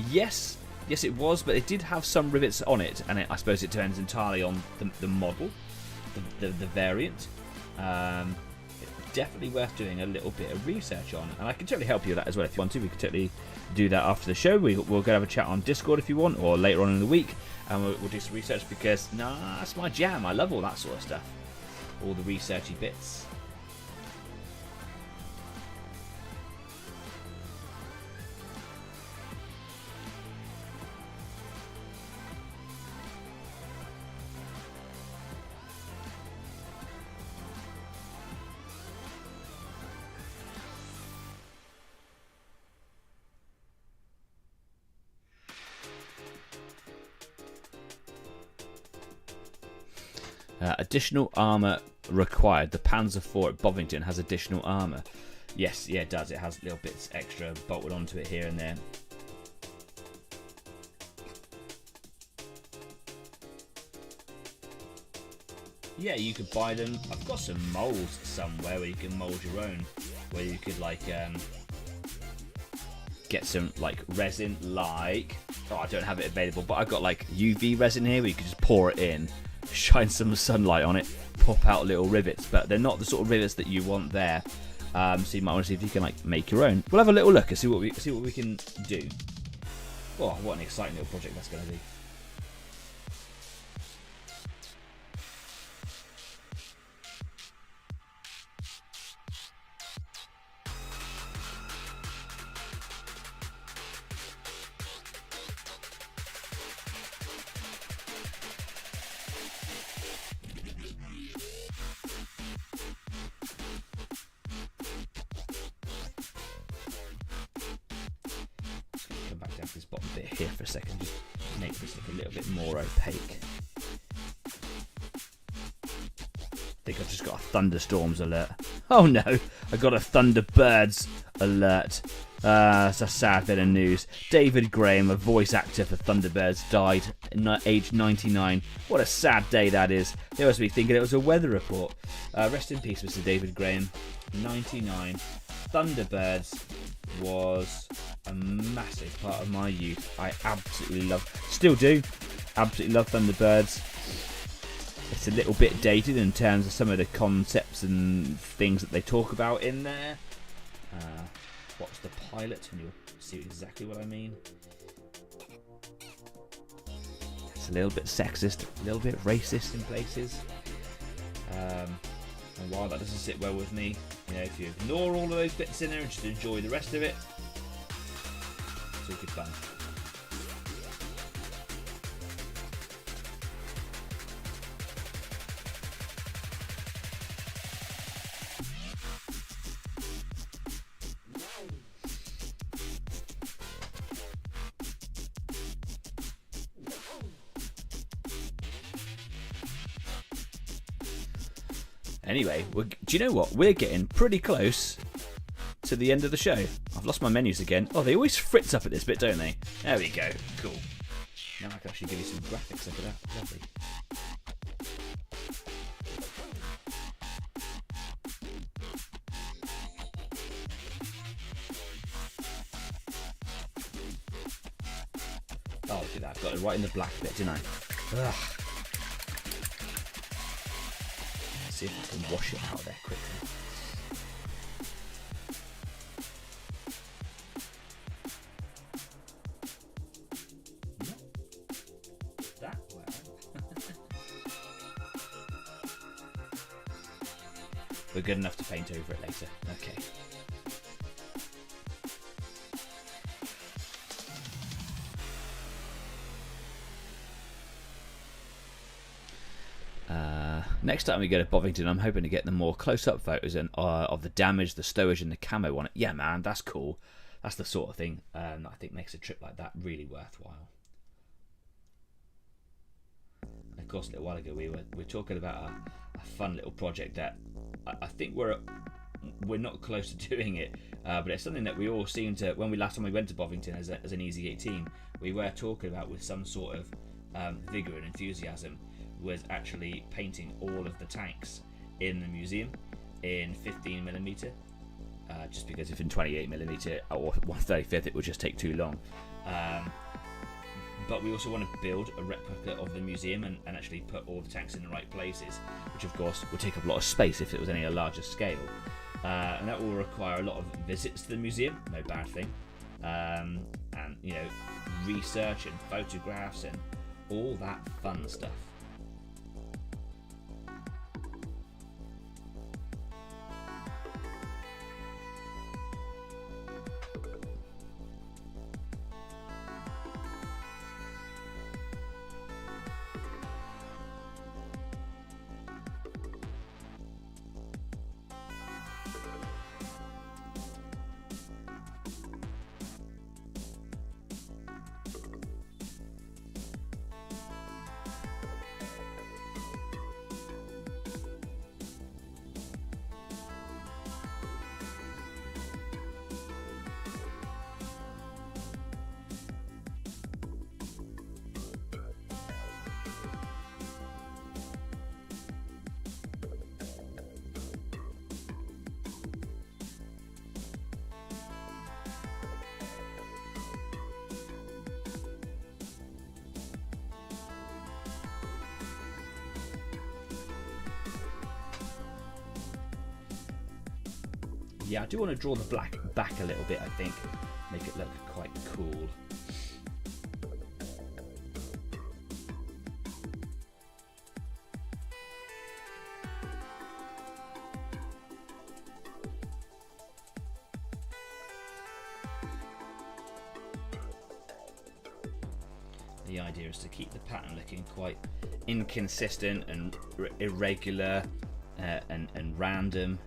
Yes, it was, but it did have some rivets on it, and I suppose it depends entirely on the model, the variant. Definitely worth doing a little bit of research on, and I can totally help you with that as well if you want to. We can totally do that after the show. We'll go have a chat on Discord if you want, or later on in the week, and we'll do some research because that's my jam. I love all that sort of stuff, all the researchy bits. Additional armour required. The Panzer IV at Bovington has additional armour. Yes, yeah, it does. It has little bits extra bolted onto it here and there. Yeah, you could buy them. I've got some moulds somewhere where you can mould your own. Where you could get some resin I don't have it available, but I've got UV resin here where you can just pour it in, shine some sunlight on it, pop out little rivets, but they're not the sort of rivets that you want there. So you might want to see if you can make your own. We'll have a little look and see what we can do. Oh, what an exciting little project that's going to be. This bottom bit here for a second, just make this look a little bit more opaque. I think I've just got a thunderstorms alert. Oh no, I got a Thunderbirds alert. It's a sad bit of news. David Graham, a voice actor for Thunderbirds, died at age 99. What a sad day that is. They must be thinking it was a weather report. Rest in peace, Mr. David Graham. 99. Thunderbirds was a massive part of my youth. I absolutely still do, absolutely love Thunderbirds. It's a little bit dated in terms of some of the concepts and things that they talk about in there. watch the pilot and you'll see exactly what I mean. It's a little bit sexist, a little bit racist in places. And while that doesn't sit well with me, you know, if you ignore all of those bits in there and just enjoy the rest of it, it's all good fun. Anyway, do you know what? We're getting pretty close to the end of the show. I've lost my menus again. Oh, they always fritz up at this bit, don't they? There we go. Cool. Now I can actually give you some graphics. Look at that. Lovely. Oh, look at that. I've got it right in the black bit, didn't I? Ugh. See if I can wash it out there quickly. Not that well. We're good enough to paint over it later. Okay. Next time we go to Bovington, I'm hoping to get the more close-up photos of the damage, the stowage, and the camo on it. Yeah, man, that's cool. That's the sort of thing that I think makes a trip like that really worthwhile. And of course, a little while ago, we were talking about a fun little project that I think we're not close to doing it, but it's something that we all seem to. When last time we went to Bovington as an Easy 8 team, we were talking about with some sort of vigour and enthusiasm. Was actually painting all of the tanks in the museum in 15mm, just because if in 28mm or 1/35 it would just take too long. But we also want to build a replica of the museum and actually put all the tanks in the right places, which of course would take up a lot of space if it was any a larger scale. And that will require a lot of visits to the museum, no bad thing, and you know, research and photographs and all that fun stuff. Yeah, I do want to draw the black back a little bit, I think. Make it look quite cool. The idea is to keep the pattern looking quite inconsistent and irregular and random.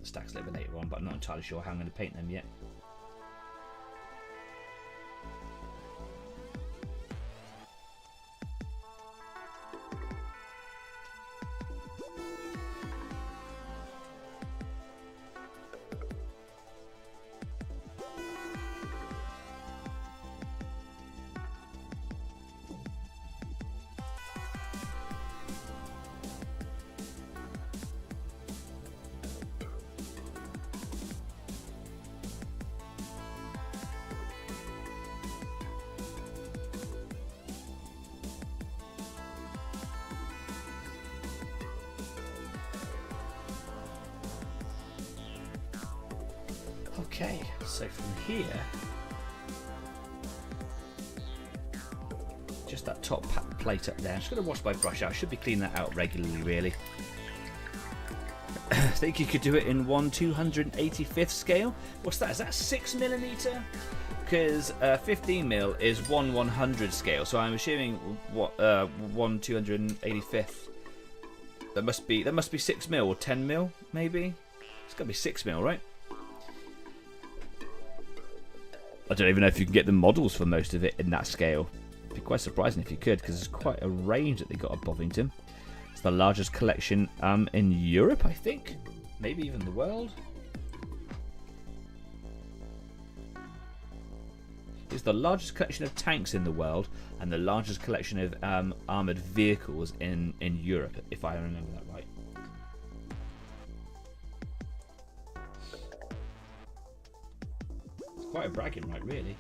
Stacks a little bit later on, but I'm not entirely sure how I'm going to paint them yet. Okay, so from here, just that top plate up there. I'm just going to wash my brush out. I should be cleaning that out regularly, really. I think you could do it in 1/285th scale. What's that? Is that 6mm? Because 15mm is 1/100 scale, so I'm assuming what 1/285th. That must be 6mm or 10mm, maybe. It's got to be 6mm, right? I don't even know if you can get the models for most of it in that scale. It'd be quite surprising if you could, because there's quite a range that they got at Bovington. It's the largest collection in Europe, I think. Maybe even the world. It's the largest collection of tanks in the world and the largest collection of armoured vehicles in Europe, if I remember that right. It's quite a bragging right, really.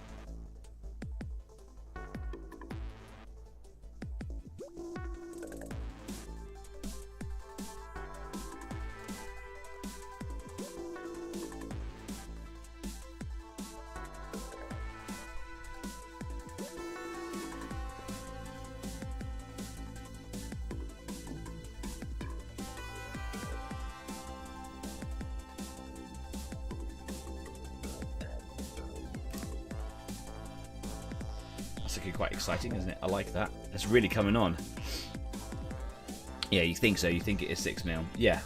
That's looking quite exciting, isn't it? I like that. It's really coming on. Yeah, you think so. You think it is 6mm. Yeah.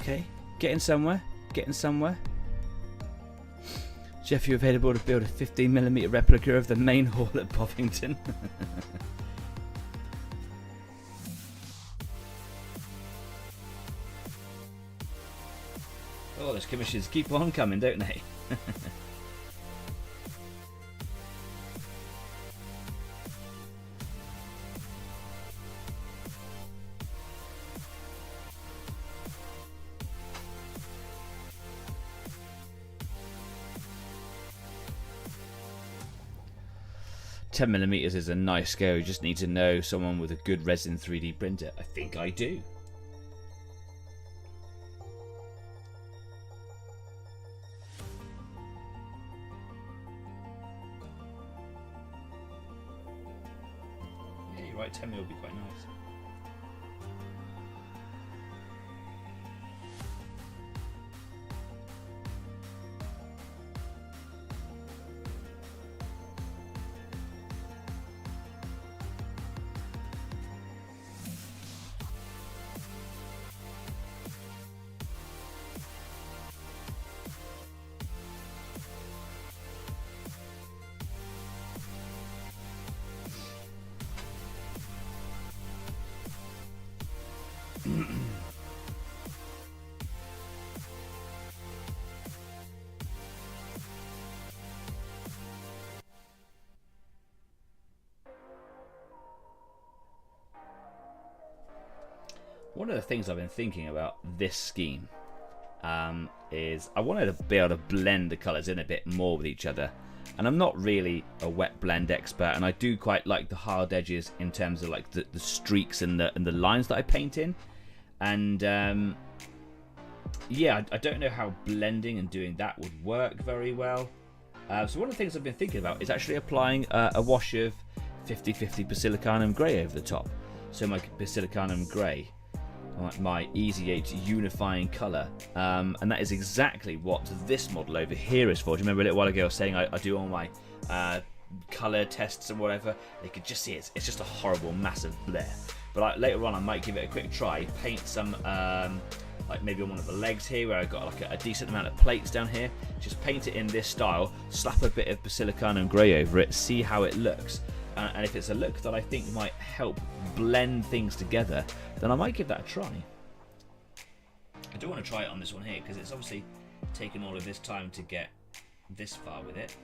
Okay, getting somewhere, getting somewhere. Jeff, you available to build a 15mm replica of the main hall at Bovington? Oh, those commissions keep on coming, don't they? 10mm is a nice scale. You just need to know someone with a good resin 3D printer. I think I do. Yeah, you're right. 10mm would be quite nice. One of the things I've been thinking about this scheme is I wanted to be able to blend the colours in a bit more with each other. And I'm not really a wet blend expert, and I do quite like the hard edges in terms of like the streaks and the lines that I paint in. And yeah, I don't know how blending and doing that would work very well. So one of the things I've been thinking about is actually applying a wash of 50/50 Basilicanum Grey over the top. So my Basilicanum Grey, my Easy 8 unifying colour, and that is exactly what this model over here is for. Do you remember a little while ago I was saying I do all my colour tests and whatever? You could just see it's just a horrible massive blur. But later on I might give it a quick try, paint some like maybe on one of the legs here where I've got like a decent amount of plates down here, just paint it in this style, slap a bit of Basilicano grey over it, see how it looks, and if it's a look that I think might help blend things together, then I might give that a try. I do want to try it on this one here because it's obviously taken all of this time to get this far with it.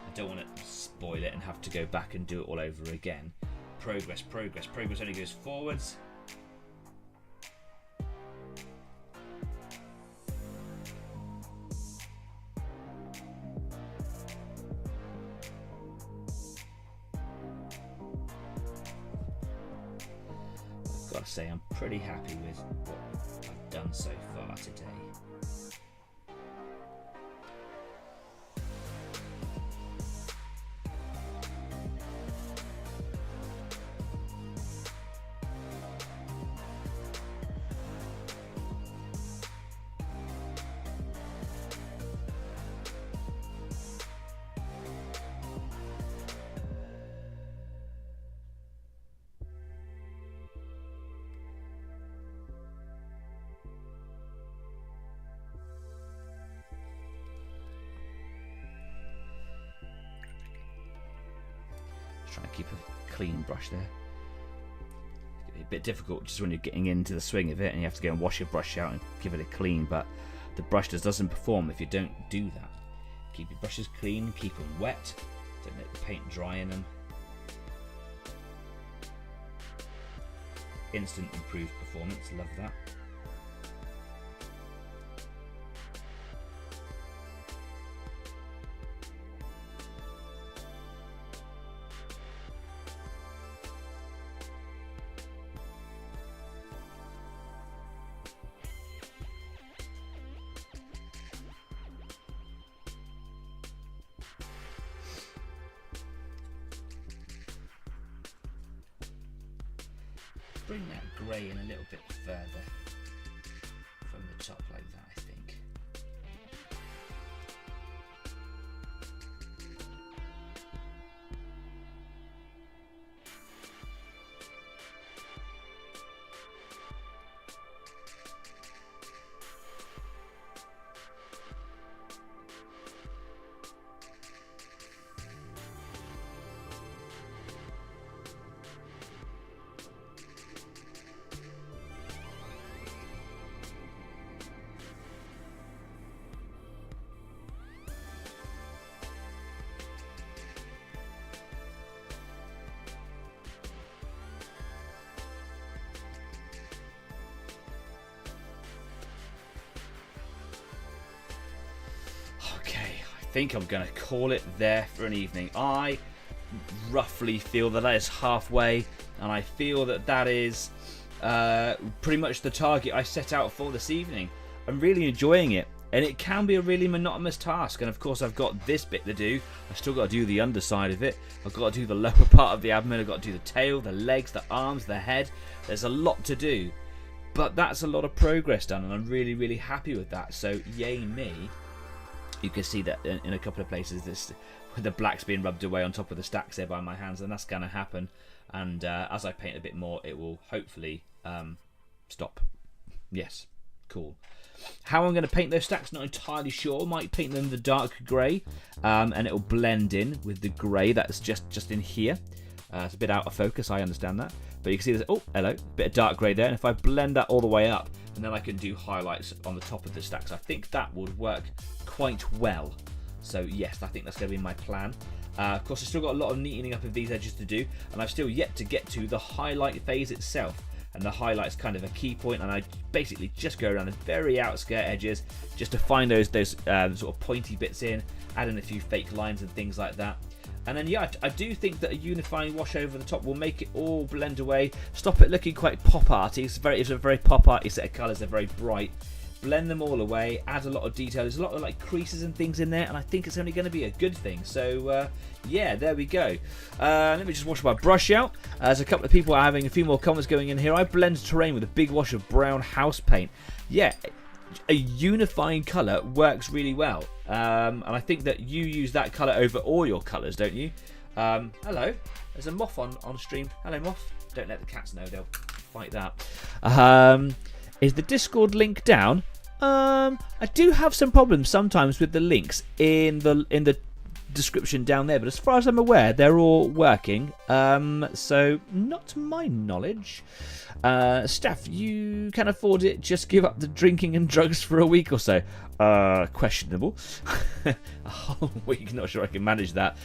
I don't want to spoil it and have to go back and do it all over again. Progress, progress, progress only goes forwards. I've got to say I'm pretty happy with what I've done so far today. Trying to keep a clean brush there. It's a bit difficult just when you're getting into the swing of it and you have to go and wash your brush out and give it a clean, but the brush just doesn't perform if you don't do that. Keep your brushes clean, keep them wet, don't let the paint dry in them. Instant improved performance, love that. Bring that grey in a little bit further from the top like that, I think. I think I'm going to call it there for an evening. I roughly feel that is halfway, and I feel that that is pretty much the target I set out for this evening. I'm really enjoying it, and it can be a really monotonous task, and of course I've got this bit to do. I've still got to do the underside of it. I've got to do the lower part of the abdomen. I've got to do the tail, the legs, the arms, the head. There's a lot to do, but that's a lot of progress done, and I'm really, really happy with that. So yay me. You can see that in a couple of places, this with the black's being rubbed away on top of the stacks there by my hands, and that's going to happen. And as I paint a bit more, it will hopefully stop. Yes, cool. How I'm going to paint those stacks, not entirely sure. Might paint them the dark grey, and it will blend in with the grey that's just in here. It's a bit out of focus, I understand that. But you can see there's, oh, hello, bit of dark grey there. And if I blend that all the way up, and then I can do highlights on the top of the stacks, I think that would work quite well. So yes, I think that's going to be my plan. Of course, I've still got a lot of neatening up of these edges to do, and I've still yet to get to the highlight phase itself. And the highlight's kind of a key point, and I basically just go around the very outskirt edges just to find those sort of pointy bits in, add in a few fake lines and things like that. And then yeah, I do think that a unifying wash over the top will make it all blend away, stop it looking quite pop arty. It's a very pop arty set of colours. They're very bright. Blend them all away, add a lot of detail. There's a lot of like creases and things in there, and I think it's only going to be a good thing. So yeah, there we go. Let me just wash my brush out. There's a couple of people having a few more comments going in here. I blend terrain with a big wash of brown house paint. Yeah, a unifying colour works really well, and I think that you use that colour over all your colours, don't you? Hello, there's a moth on stream. Hello, moth. Don't let the cats know, they'll stuff like that. Is the Discord link down? I do have some problems sometimes with the links in the description down there, but as far as I'm aware, they're all working. So not to my knowledge. Steph, you can afford it. Just give up the drinking and drugs for a week or so. Questionable. A whole week, not sure I can manage that.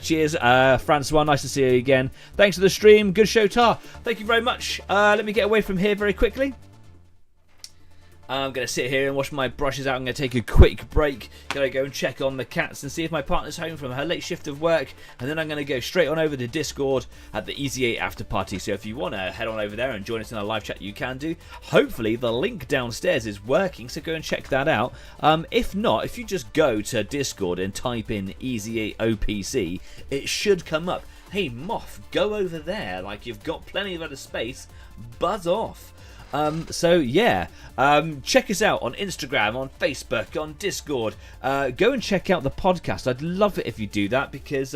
Cheers, Francois. Nice to see you again. Thanks for the stream. Good show, Tar. Thank you very much. Let me get away from here very quickly. I'm going to sit here and wash my brushes out. I'm going to take a quick break. Going to go and check on the cats and see if my partner's home from her late shift of work. And then I'm going to go straight on over to Discord at the Easy 8 after party. So if you want to head on over there and join us in a live chat, you can do. Hopefully the link downstairs is working, so go and check that out. If not, if you just go to Discord and type in Easy 8 OPC, it should come up. Hey, Moth, go over there. Like, you've got plenty of other space. Buzz off. So yeah, check us out on Instagram, on Facebook, on Discord. Go and check out the podcast. I'd love it if you do that, because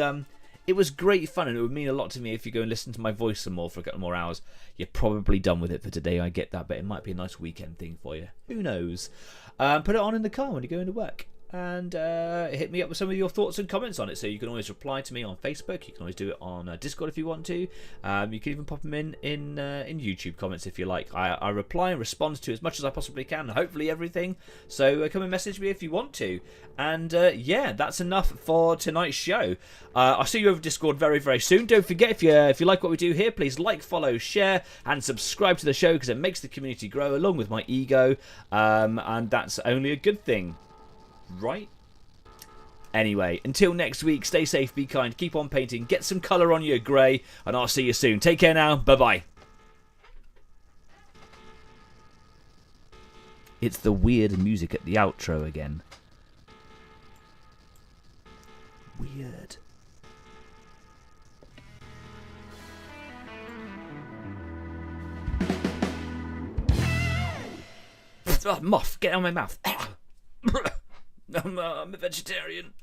it was great fun, and it would mean a lot to me if you go and listen to my voice some more for a couple more hours. You're probably done with it for today, I get that, but it might be a nice weekend thing for you. Who knows? Put it on in the car when you go into work. And hit me up with some of your thoughts and comments on it. So you can always reply to me on Facebook. You can always do it on Discord if you want to. You can even pop them in YouTube comments if you like. I reply and respond to as much as I possibly can. Hopefully everything. So come and message me if you want to. And yeah, that's enough for tonight's show. I'll see you over Discord very, very soon. Don't forget, if you like what we do here, please like, follow, share, and subscribe to the show, because it makes the community grow along with my ego. And that's only a good thing. Right? Anyway, until next week, stay safe, be kind, keep on painting, get some colour on your grey, and I'll see you soon. Take care now. Bye-bye. It's the weird music at the outro again. Weird. Oh, moth, get out of my mouth. I'm a vegetarian.